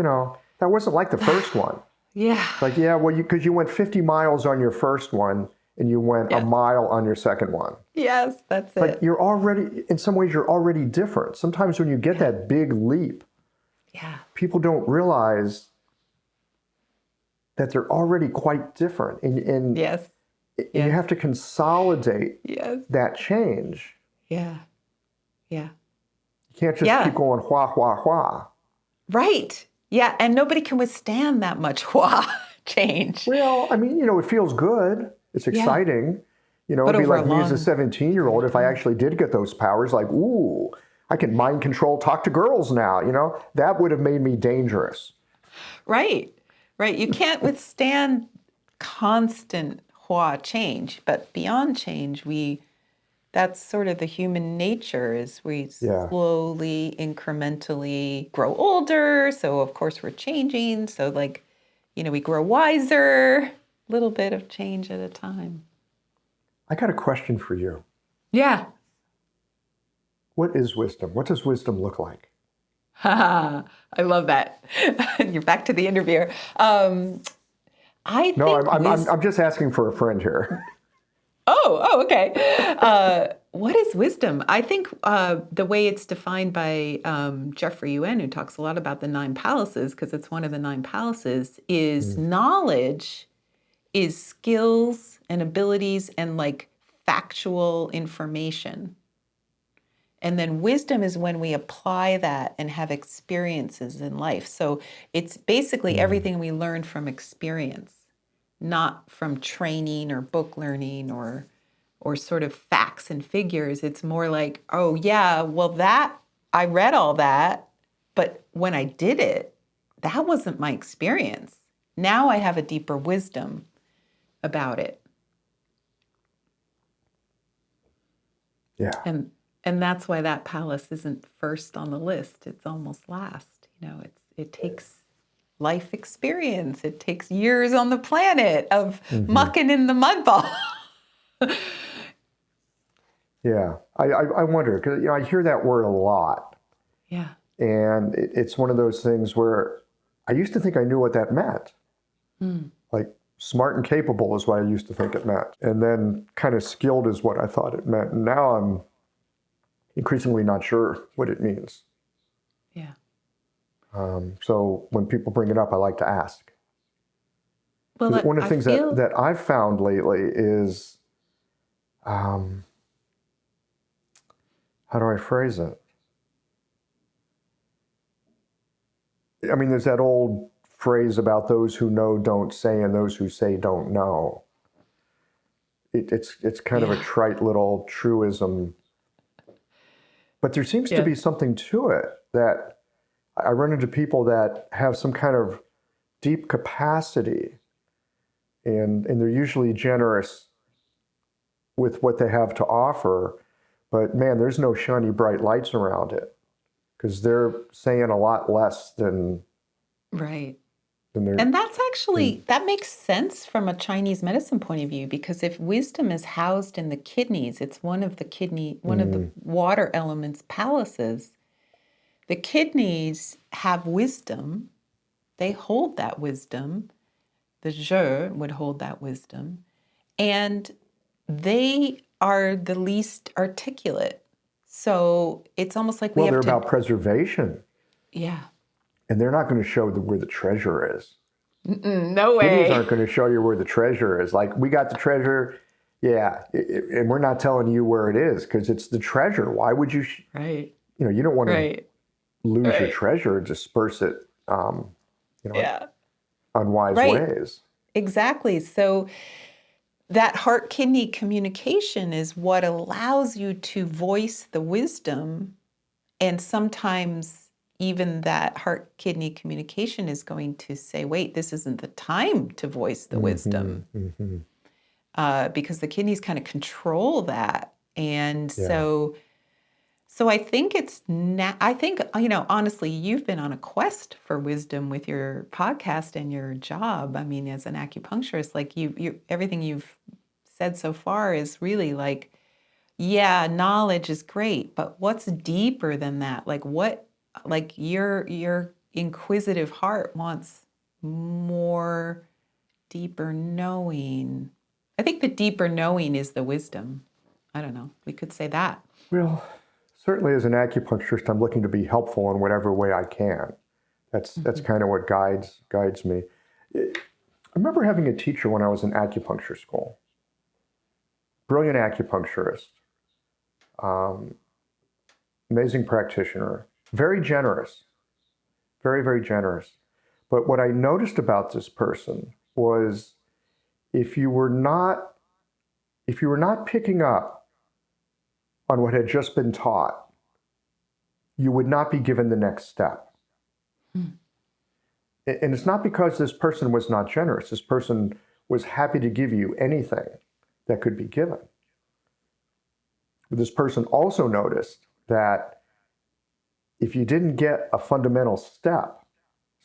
that wasn't like the first one. It's like, because you went 50 miles on your first one, and you went a mile on your second one. Yes, that's it. But you're already, in some ways, you're already different. Sometimes when you get that big leap, people don't realize that they're already quite different. And you have to consolidate that change. Yeah. You can't just keep going Hua, Hua, Hua. Right. Yeah, and nobody can withstand that much Hua change. Well, I mean, it feels good. It's exciting. It'd be like me as a 17-year-old if I actually did get those powers, like, ooh, I can mind control, talk to girls now, that would have made me dangerous. Right. You can't withstand constant Hua change, but beyond change, that's sort of the human nature is we slowly, incrementally grow older. So of course we're changing. So like, we grow wiser, a little bit of change at a time. I got a question for you. Yeah. What is wisdom? What does wisdom look like? I love that. You're back to the interviewer. I'm just asking for a friend here. Oh, okay. What is wisdom? I think the way it's defined by Jeffrey Yuen, who talks a lot about the 9 palaces, because it's one of the 9 palaces, is knowledge is skills and abilities and like factual information. And then wisdom is when we apply that and have experiences in life. So it's basically everything we learn from experience, not from training or book learning or sort of facts and figures. It's more like, oh yeah, well that, I read all that, but when I did it, that wasn't my experience. Now I have a deeper wisdom about it. Yeah. And that's why that palace isn't first on the list. It's almost last. It takes life experience. It takes years on the planet of mucking in the mud ball. Yeah. I wonder, because I hear that word a lot. Yeah. And it's one of those things where I used to think I knew what that meant. Like smart and capable is what I used to think it meant. And then kind of skilled is what I thought it meant. And now I'm increasingly not sure what it means. Yeah. So when people bring it up, I like to ask. Well, one of the things that I've found lately is, how do I phrase it? I mean, there's that old phrase about those who know don't say and those who say don't know. It's kind of a trite little truism. But there seems to be something to it, that I run into people that have some kind of deep capacity, and they're usually generous with what they have to offer. But man, there's no shiny bright lights around it, because they're saying a lot less than right. Than and that's actually, that makes sense from a Chinese medicine point of view, because if wisdom is housed in the kidneys, it's one of the water elements palaces. The kidneys have wisdom. They hold that wisdom. The zhe would hold that wisdom. And they are the least articulate. So it's almost like they're about preservation. Yeah. And they're not going to show where the treasure is. No way. Kidneys aren't going to show you where the treasure is. Like, we got the treasure, and we're not telling you where it is, because it's the treasure. Why would you? Right. You don't want to lose your treasure, disperse it, unwise ways. Exactly. So that heart-kidney communication is what allows you to voice the wisdom, and sometimes even that heart-kidney communication is going to say, wait, this isn't the time to voice the wisdom. Because the kidneys kind of control that. And so I think honestly, you've been on a quest for wisdom with your podcast and your job. I mean, as an acupuncturist, like you everything you've said so far is really like, knowledge is great, but what's deeper than that? Like your inquisitive heart wants more deeper knowing. I think the deeper knowing is the wisdom. I don't know. We could say that. Well, certainly as an acupuncturist, I'm looking to be helpful in whatever way I can. That's kind of what guides me. I remember having a teacher when I was in acupuncture school. Brilliant acupuncturist. Amazing practitioner. Very generous. Very, very generous. But what I noticed about this person was, if you were not picking up on what had just been taught, you would not be given the next step. And it's not because this person was not generous. This person was happy to give you anything that could be given. But this person also noticed that if you didn't get a fundamental step,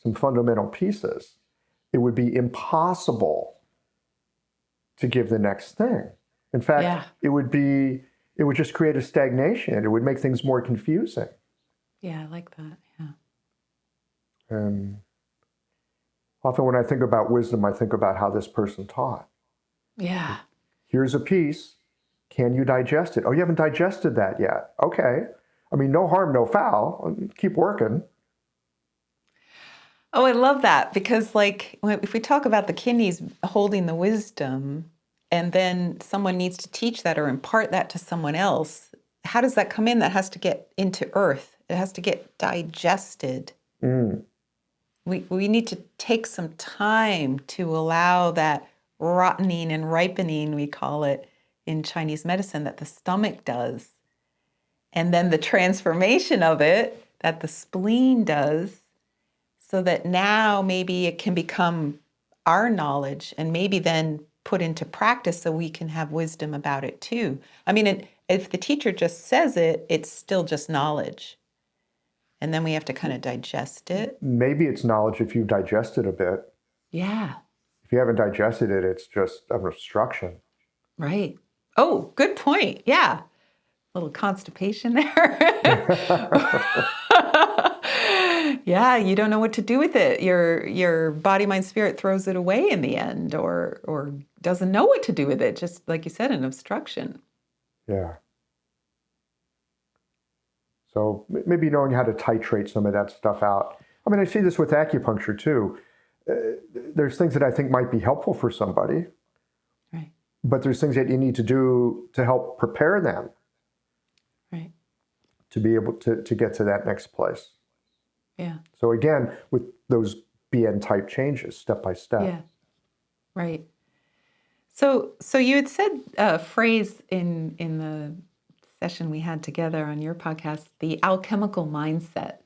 some fundamental pieces, it would be impossible to give the next thing. In fact, it would just create a stagnation. It would make things more confusing. Yeah, I like that. Yeah. And often when I think about wisdom, I think about how this person taught. Yeah. Here's a piece. Can you digest it? Oh, you haven't digested that yet. Okay. I mean, no harm, no foul. Keep working. Oh, I love that, because like if we talk about the kidneys holding the wisdom, and then someone needs to teach that or impart that to someone else, how does that come in? That has to get into earth. It has to get digested. We need to take some time to allow that rottening and ripening, we call it in Chinese medicine, that the stomach does. And then the transformation of it that the spleen does, so that now maybe it can become our knowledge and maybe then put into practice so we can have wisdom about it too. I mean, if the teacher just says it, it's still just knowledge. And then we have to kind of digest it. Maybe it's knowledge if you've digested a bit. Yeah. If you haven't digested it, it's just an obstruction. Right. Oh, good point. Yeah. A little constipation there. Yeah, you don't know what to do with it. Your body, mind, spirit throws it away in the end, or doesn't know what to do with it. Just like you said, an obstruction. Yeah. So maybe knowing how to titrate some of that stuff out. I mean, I see this with acupuncture too. There's things that I think might be helpful for somebody, right? But there's things that you need to do to help prepare them, right, to be able to get to that next place. Yeah. So again, with those Bian-type changes, step by step. Yeah. Right. So you had said a phrase in the session we had together on your podcast, the alchemical mindset.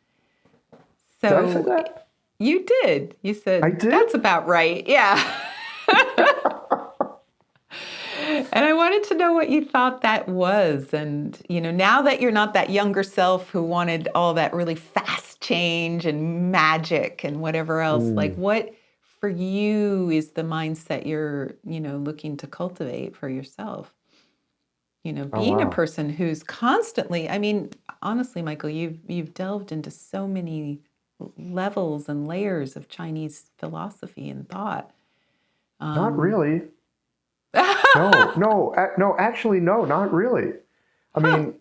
So did I say that? You did. You said, I did? That's about right. Yeah. And I wanted to know what you thought that was. And, now that you're not that younger self who wanted all that really fast change and magic and whatever else, like what for you is the mindset you're, looking to cultivate for yourself? Being a person who's constantly, I mean, honestly, Michael, you've delved into so many levels and layers of Chinese philosophy and thought. Not really. No, actually, no, not really. I mean,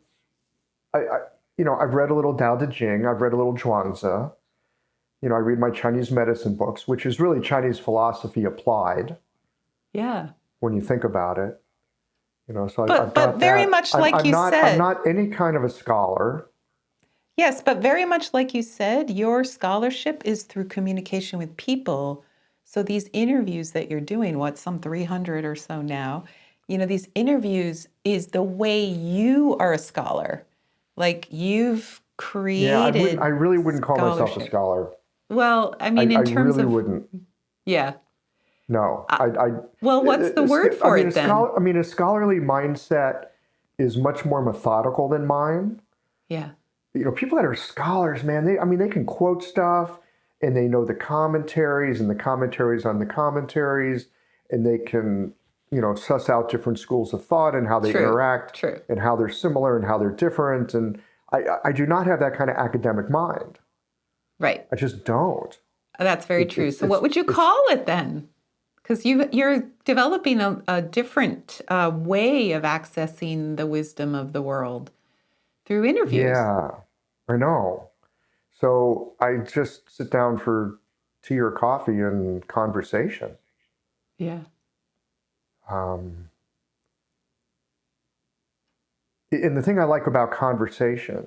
I've read a little Tao Te Ching, I've read a little Zhuangzi. I read my Chinese medicine books, which is really Chinese philosophy applied. Yeah. When you think about it. So but very much like you said. I'm not any kind of a scholar. Yes, but very much like you said, your scholarship is through communication with people. So these interviews that you're doing, some 300 or so now, these interviews is the way you are a scholar. Like you've created. Yeah, I really wouldn't call myself a scholar. Well, I mean, in terms really of. Wouldn't. Yeah. No, Well, what's the word for it then? A scholarly mindset is much more methodical than mine. Yeah. People that are scholars, man, they can quote stuff and they know the commentaries and the commentaries on the commentaries, and they can, suss out different schools of thought and how they interact and how they're similar and how they're different. And I do not have that kind of academic mind. Right. I just don't. That's very true. So what would you call it then? Because you're developing a different way of accessing the wisdom of the world through interviews. Yeah, I know. So I just sit down for tea or coffee and conversation. Yeah. And the thing I like about conversation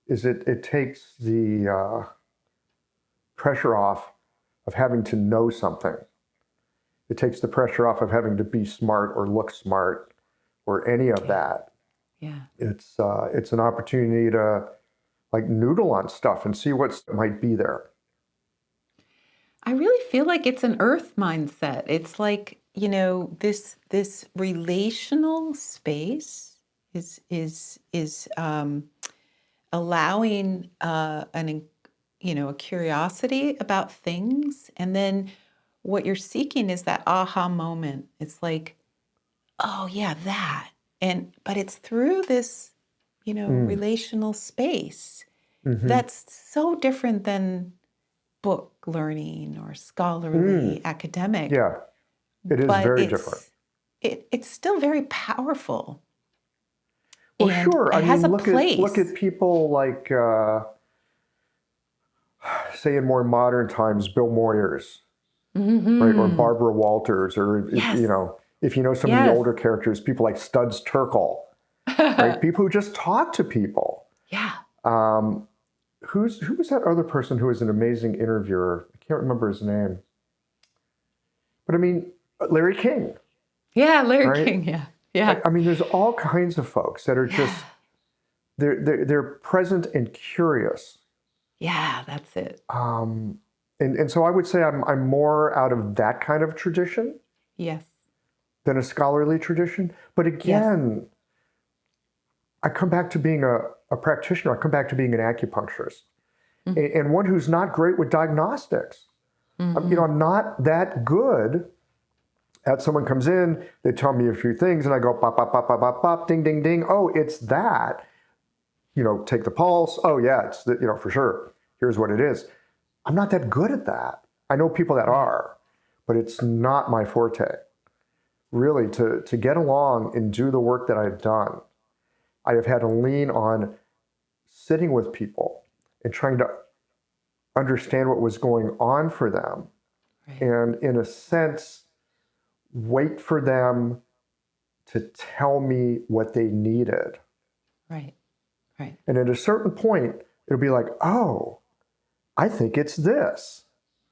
is it takes the pressure off of having to know something. It takes the pressure off of having to be smart or look smart or any of that. Yeah. It's an opportunity to like noodle on stuff and see what might be there. I really feel like it's an earth mindset. It's like, this relational space is allowing a curiosity about things, and then what you're seeking is that aha moment. It's like, oh yeah, that, but it's through this, relational space that's so different than book learning or scholarly academic. Yeah, it is But very different. it's still very powerful. Well, And sure. it I has mean, a look place. at people like, say, in more modern times, Bill Moyers, right, or Barbara Walters, or Yes. if you know some of the older characters, people like Studs Terkel, right? People who just talk to people. Yeah. Who was that other person who was an amazing interviewer? I can't remember his name. But I mean, Larry King. Yeah, Larry right? King. Yeah. Yeah. I mean, there's all kinds of folks that are just, they're present and curious. Yeah, that's it. And so I would say I'm more out of that kind of tradition Yes. than a scholarly tradition. But again, I come back to being a practitioner. I come back to being an acupuncturist and one who's not great with diagnostics. I'm not that good at someone comes in, they tell me a few things and I go, bop, bop, bop, bop, bop, bop, ding, ding, ding. Oh, it's that. Take the pulse. Oh yeah, it's for sure. Here's what it is. I'm not that good at that. I know people that are, but it's not my forte. Really, to get along and do the work that I've done, I have had to lean on sitting with people and trying to understand what was going on for them. Right. And in a sense, wait for them to tell me what they needed. Right. Right. And at a certain point, it'll be like, oh, I think it's this.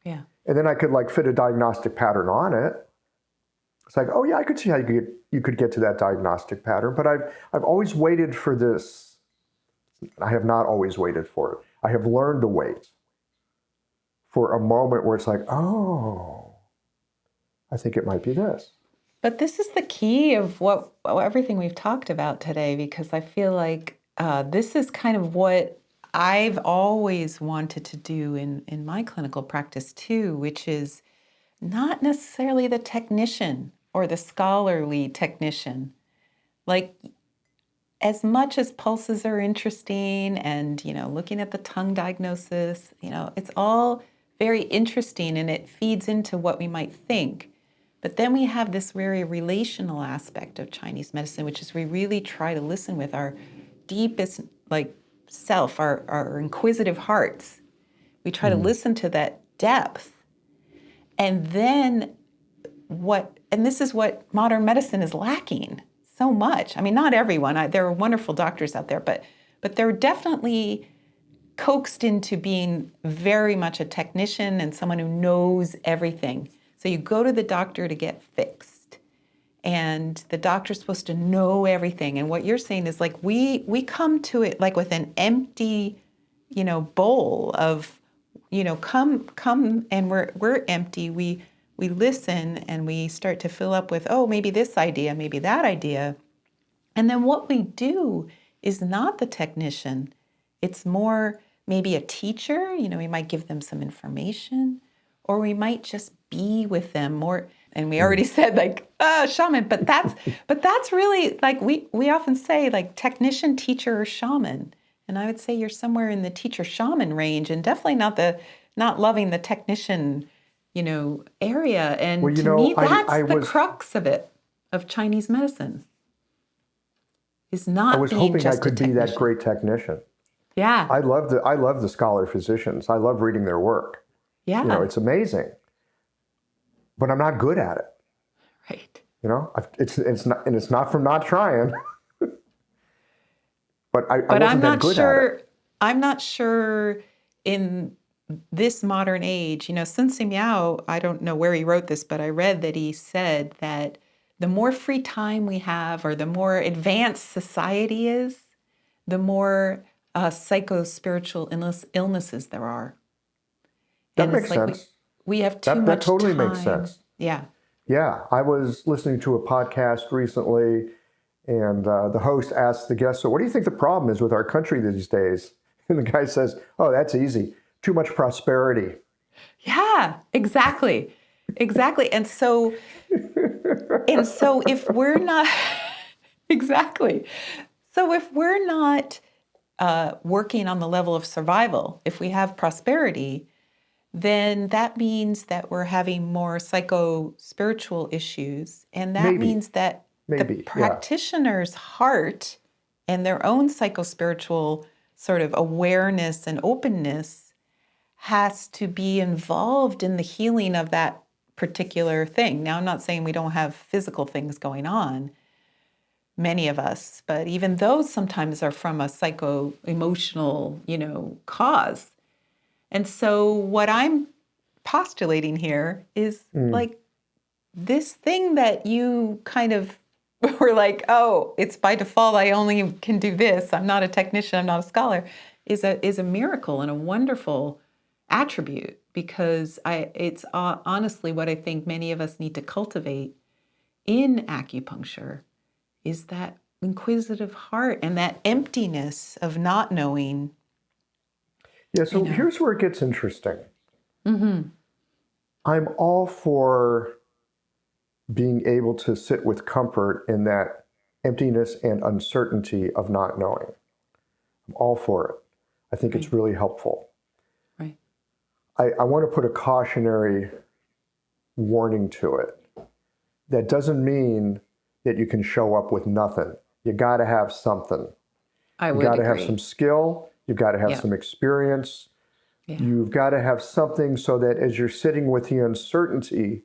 Yeah. And then I could fit a diagnostic pattern on it. It's like, oh yeah, I could see how you could get to that diagnostic pattern, but I've always waited for this. I have not always waited for it. I have learned to wait for a moment where it's like, oh, I think it might be this. But this is the key of everything we've talked about today, because I feel like this is kind of what I've always wanted to do in my clinical practice too, which is not necessarily the technician or the scholarly technician. Like, as much as pulses are interesting and, looking at the tongue diagnosis, it's all very interesting and it feeds into what we might think. But then we have this very relational aspect of Chinese medicine, which is we really try to listen with our deepest self, our inquisitive hearts. We try to listen to that depth. And then this is what modern medicine is lacking so much. I mean, not everyone. There are wonderful doctors out there, but they're definitely coaxed into being very much a technician and someone who knows everything. So you go to the doctor to get fixed, and the doctor's supposed to know everything. And what you're saying is we come to it with an empty, bowl of, come and we're empty. We listen and we start to fill up with, oh, maybe this idea, maybe that idea. And then what we do is not the technician. It's more maybe a teacher. We might give them some information, or we might just be with them more. And we already said shaman, but that's really we often say technician, teacher, or shaman. And I would say you're somewhere in the teacher shaman range, and definitely not loving the technician, area. And to me, that's the crux of it, of Chinese medicine. Is not I was being hoping just I could be that great technician. Yeah. I love the scholar physicians. I love reading their work. Yeah. It's amazing. But I'm not good at it. Right. It's not from not trying. But I wasn't that good at it. I'm not sure in this modern age, Sun Tzu Miao, I don't know where he wrote this, but I read that he said that the more free time we have, or the more advanced society is, the more psychospiritual illnesses there are. That makes sense. we have too That much totally time. makes sense. Yeah. Yeah, I was listening to a podcast recently, and the host asked the guest, so what do you think the problem is with our country these days? And the guy says, oh, that's easy. Too much prosperity. Yeah, exactly. Exactly. And so if we're not, exactly. So if we're not working on the level of survival, if we have prosperity, then that means that we're having more psycho-spiritual issues. And that Maybe. means that the Maybe, yeah. practitioner's heart and their own psycho-spiritual sort of awareness and openness has to be involved in the healing of that particular thing. Now, I'm not saying we don't have physical things going on, many of us, but even those sometimes are from a psycho-emotional, cause. And so what I'm postulating here is like this thing that you kind of were like, oh, it's by default, I only can do this. I'm not a technician, I'm not a scholar, is a miracle and a wonderful attribute, because it's honestly what I think many of us need to cultivate in acupuncture is that inquisitive heart and that emptiness of not knowing. Yeah, so here's where it gets interesting. Mm-hmm. I'm all for being able to sit with comfort in that emptiness and uncertainty of not knowing. I'm all for it. I think it's really helpful. Right. I want to put a cautionary warning to it. That doesn't mean that you can show up with nothing. You got to have something. I would You got to agree. have some skill. You've got to have some experience. Yeah. You've got to have something so that as you're sitting with the uncertainty,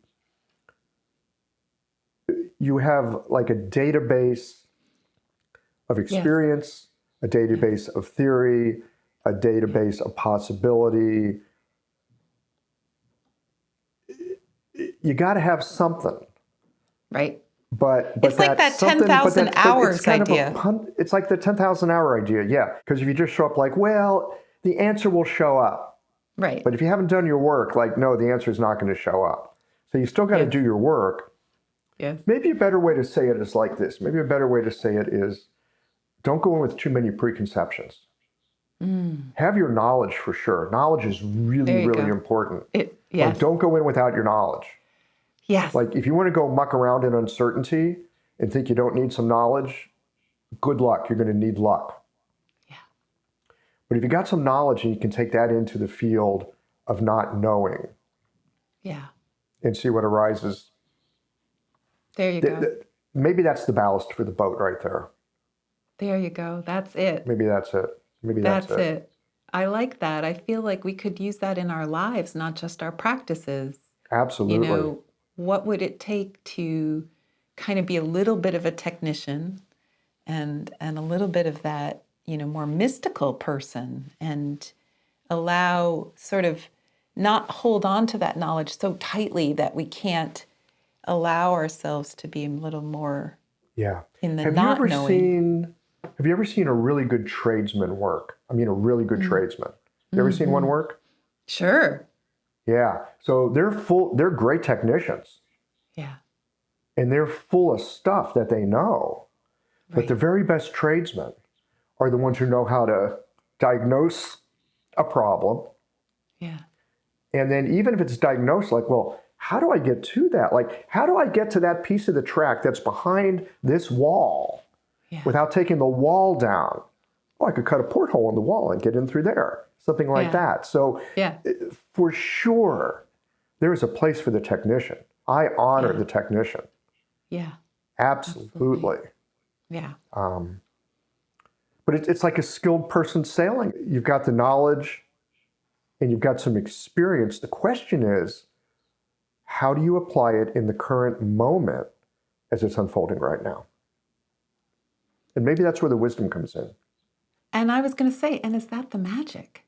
you have like a database of experience, a database of theory, a database of possibility. You got to have something. Right. But it's like that 10,000 hours idea. It's like the 10,000 hour idea, yeah. Because if you just show up like, well, the answer will show up. Right. But if you haven't done your work, like, no, the answer is not going to show up. So you still got to do your work. Yes. Maybe a better way to say it is like this. Maybe a better way to say it is, don't go in with too many preconceptions. Have your knowledge for sure. Knowledge is really, really important. Like, don't go in without your knowledge. Yes. Like, if you want to go muck around in uncertainty and think you don't need some knowledge, good luck. You're going to need luck. Yeah. But if you got some knowledge and you can take that into the field of not knowing, and see what arises. There you go. Maybe that's the ballast for the boat right there. There you go. That's it. Maybe that's it. Maybe that's it. I like that. I feel like we could use that in our lives, not just our practices. Absolutely. What would it take to kind of be a little bit of a technician and a little bit of that, more mystical person, and allow sort of not hold on to that knowledge so tightly that we can't allow ourselves to be a little more in the not knowing. Have you ever seen a really good tradesman work? I mean, a really good tradesman. You ever seen one work? Sure. Yeah. So they're great technicians. Yeah. And they're full of stuff that they know. But Right. the very best tradesmen are the ones who know how to diagnose a problem. Yeah. And then even if it's diagnosed, like, well, how do I get to that? Like, how do I get to that piece of the track that's behind this wall without taking the wall down? Oh, I could cut a porthole in the wall and get in through there. Something like that. So for sure, there is a place for the technician. I honor the technician. Yeah. Absolutely. Yeah. But it's like a skilled person sailing. You've got the knowledge and you've got some experience. The question is, how do you apply it in the current moment as it's unfolding right now? And maybe that's where the wisdom comes in. And I was going to say, and is that the magic?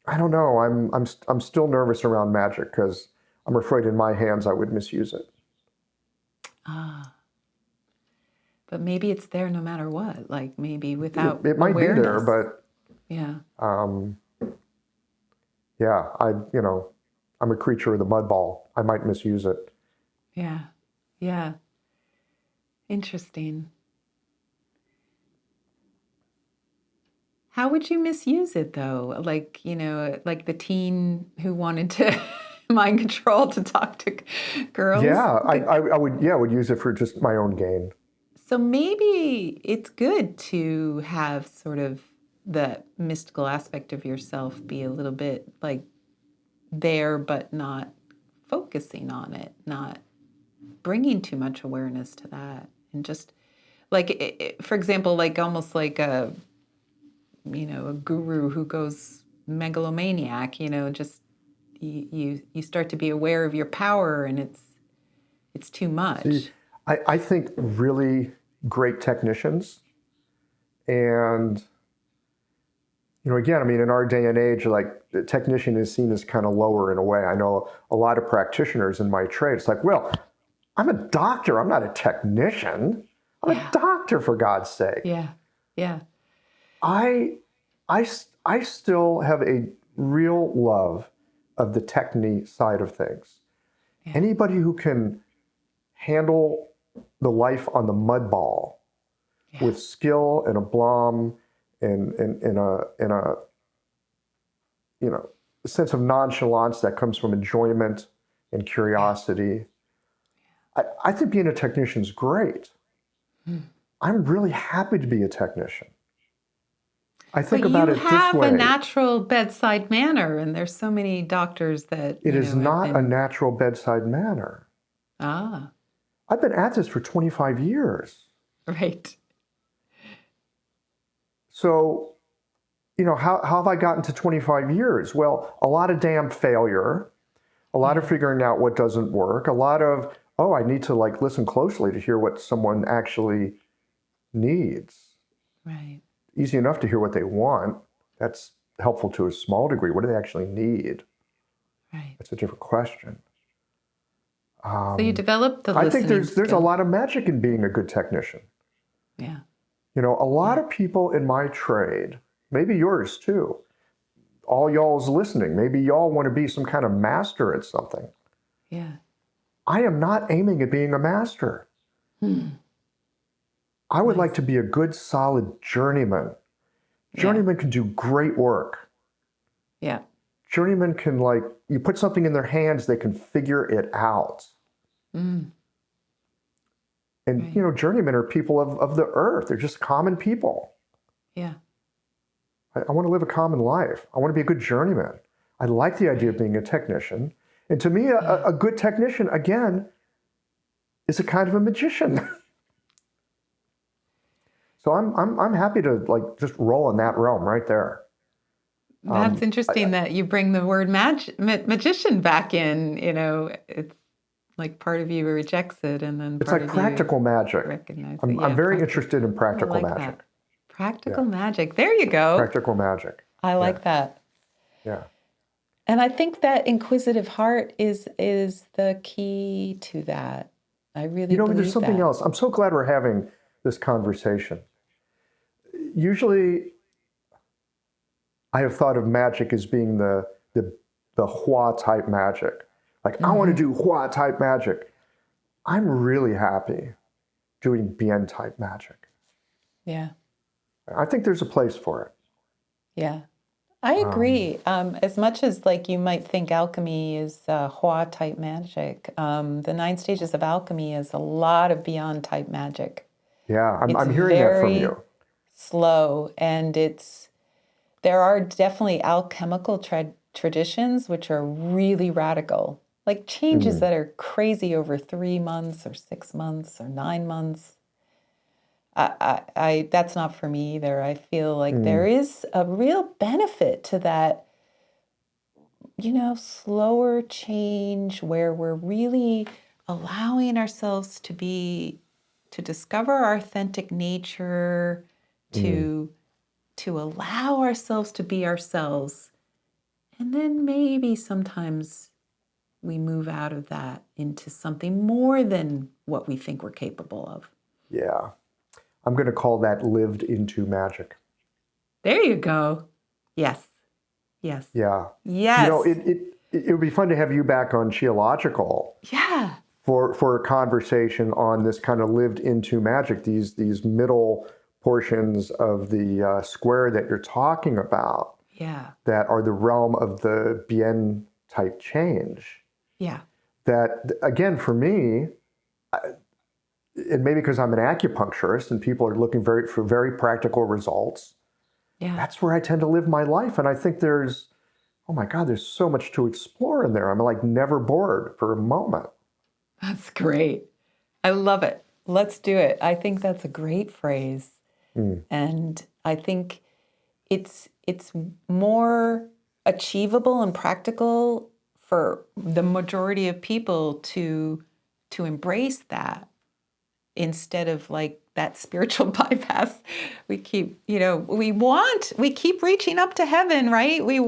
I don't know. I'm still nervous around magic because I'm afraid in my hands I would misuse it. But maybe it's there no matter what. Like maybe without it might awareness. be there, but yeah, I'm a creature of the mud ball. I might misuse it. Yeah. Yeah. Interesting. How would you misuse it though? Like, like the teen who wanted to mind control to talk to girls? Yeah, I would use it for just my own gain. So maybe it's good to have sort of the mystical aspect of yourself be a little bit like there, but not focusing on it, not bringing too much awareness to that. And just like, for example, like almost like a guru who goes megalomaniac, just you start to be aware of your power and it's too much. See, I think really great technicians, and again, I mean, in our day and age, like the technician is seen as kind of lower in a way. I know a lot of practitioners in my trade. It's like, well, I'm a doctor. I'm not a technician. I'm a doctor, for God's sake. Yeah, yeah. I still have a real love of the technique side of things. Yeah. Anybody who can handle the life on the mud ball with skill and aplomb and a sense of nonchalance that comes from enjoyment and curiosity. I think being a technician is great. I'm really happy to be a technician. I think about it this way. You have a natural bedside manner, and there's so many doctors that it is not a natural bedside manner. Ah. I've been at this for 25 years. Right. So, how have I gotten to 25 years? Well, a lot of damn failure, a lot of figuring out what doesn't work, a lot of, I need to listen closely to hear what someone actually needs. Right. Easy enough to hear what they want. That's helpful to a small degree. What do they actually need? Right. That's a different question. So you developed the I think listening there's a skill. lot of magic in being a good technician. Yeah. A lot of people in my trade, maybe yours too, all y'all's listening, maybe y'all want to be some kind of master at something. Yeah. I am not aiming at being a master. I would like to be a good, solid journeyman. Journeymen can do great work. Yeah. Journeymen can, you put something in their hands, they can figure it out. And, journeymen are people of the earth. They're just common people. Yeah. I want to live a common life. I want to be a good journeyman. I like the idea of being a technician. And to me, a good technician, again, is a kind of a magician. So I'm happy to just roll in that realm right there. That's interesting that you bring the word magician back in. It's like part of you rejects it, and then it's like practical magic. I'm very interested in practical magic. That. Practical magic. There you go. Practical magic. I like that. Yeah. And I think that inquisitive heart is the key to that. I really believe there's something that. else. I'm so glad we're having this conversation. Usually, I have thought of magic as being the Hua-type magic. I want to do Hua-type magic. I'm really happy doing Bian-type magic. Yeah. I think there's a place for it. Yeah. I agree. As much as you might think alchemy is Hua-type magic, the 9 stages of alchemy is a lot of Bian-type magic. Yeah, I'm hearing that from you. Slow, and there are definitely alchemical traditions which are really radical, like changes that are crazy over 3 months or 6 months or 9 months. I that's not for me either. I feel like there is a real benefit to that, slower change where we're really allowing ourselves to discover our authentic nature, to allow ourselves to be ourselves. And then maybe sometimes we move out of that into something more than what we think we're capable of. Yeah. I'm going to call that lived into magic. There you go. Yes. Yes. Yeah. Yes. It would be fun to have you back on Qiological. Yeah. For a conversation on this kind of lived into magic, these middle portions of the square that you're talking about. Yeah. That are the realm of the Bian-type change. Yeah. That, again, for me, and maybe because I'm an acupuncturist and people are looking for very practical results, that's where I tend to live my life. And I think there's so much to explore in there. I'm like never bored for a moment. That's great. I love it. Let's do it. I think that's a great phrase. And I think it's more achievable and practical for the majority of people to embrace that instead of like that spiritual bypass. We keep, we keep reaching up to heaven, right? We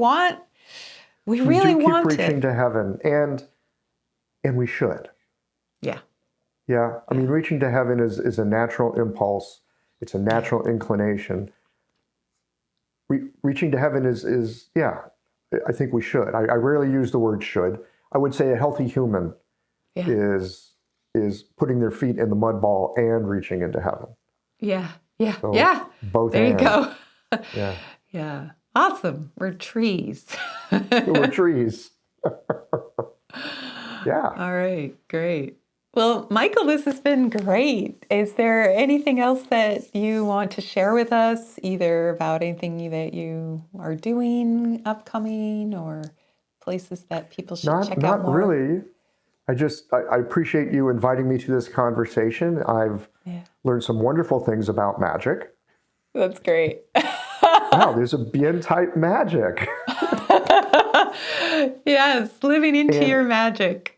really want keep reaching it. to heaven, and we should. Yeah. Yeah. I mean, reaching to heaven is a natural impulse. It's a natural inclination. Reaching to heaven is I think we should. I rarely use the word should. I would say a healthy human is putting their feet in the mud ball and reaching into heaven. Yeah. Yeah. So yeah. Both there and. You go. Yeah. Yeah. Awesome. We're trees. We're trees. Yeah. All right. Great. Well, Michael, this has been great. Is there anything else that you want to share with us, either about anything that you are doing upcoming or places that people should check out more? Not really. I appreciate you inviting me to this conversation. I've learned some wonderful things about magic. That's great. Wow, there's a Bian-type magic. Yes, living into your magic.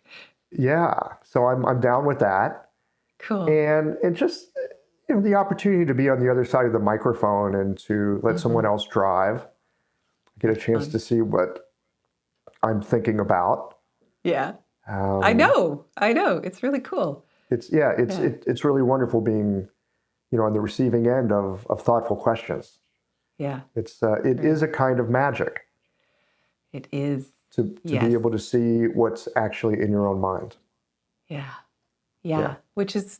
Yeah, so I'm down with that. Cool. And just the opportunity to be on the other side of the microphone and to let someone else drive, get a chance to see what I'm thinking about. Yeah. I know. It's really cool. It's really wonderful being, on the receiving end of thoughtful questions. Yeah. It is a kind of magic. It is. To be able to see what's actually in your own mind. Yeah. Which is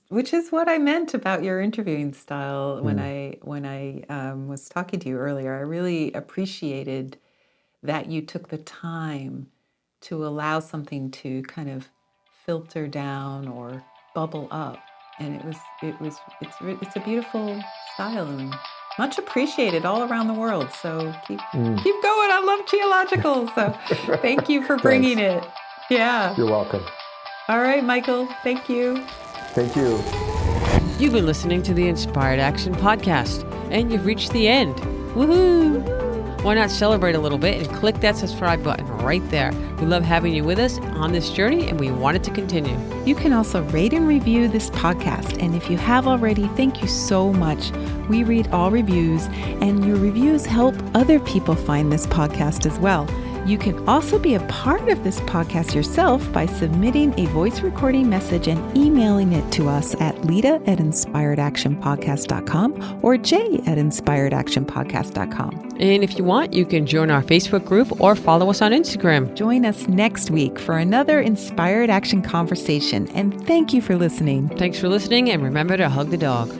what I meant about your interviewing style when I was talking to you earlier. I really appreciated that you took the time to allow something to kind of filter down or bubble up, and it's a beautiful style and much appreciated all around the world. So keep going. I love Qiological. So thank you for bringing it. Yeah. You're welcome. All right, Michael. Thank you. Thank you. You've been listening to the Inspired Action Podcast, and you've reached the end. Woohoo! Why not celebrate a little bit and click that subscribe button right there. We love having you with us on this journey, and we want it to continue. You can also rate and review this podcast. And if you have already, thank you so much. We read all reviews, and your reviews help other people find this podcast as well. You can also be a part of this podcast yourself by submitting a voice recording message and emailing it to us at leta@inspiredactionpodcast.com or jay@inspiredactionpodcast.com. And if you want, you can join our Facebook group or follow us on Instagram. Join us next week for another Inspired Action conversation. And thank you for listening. Thanks for listening, and remember to hug the dog.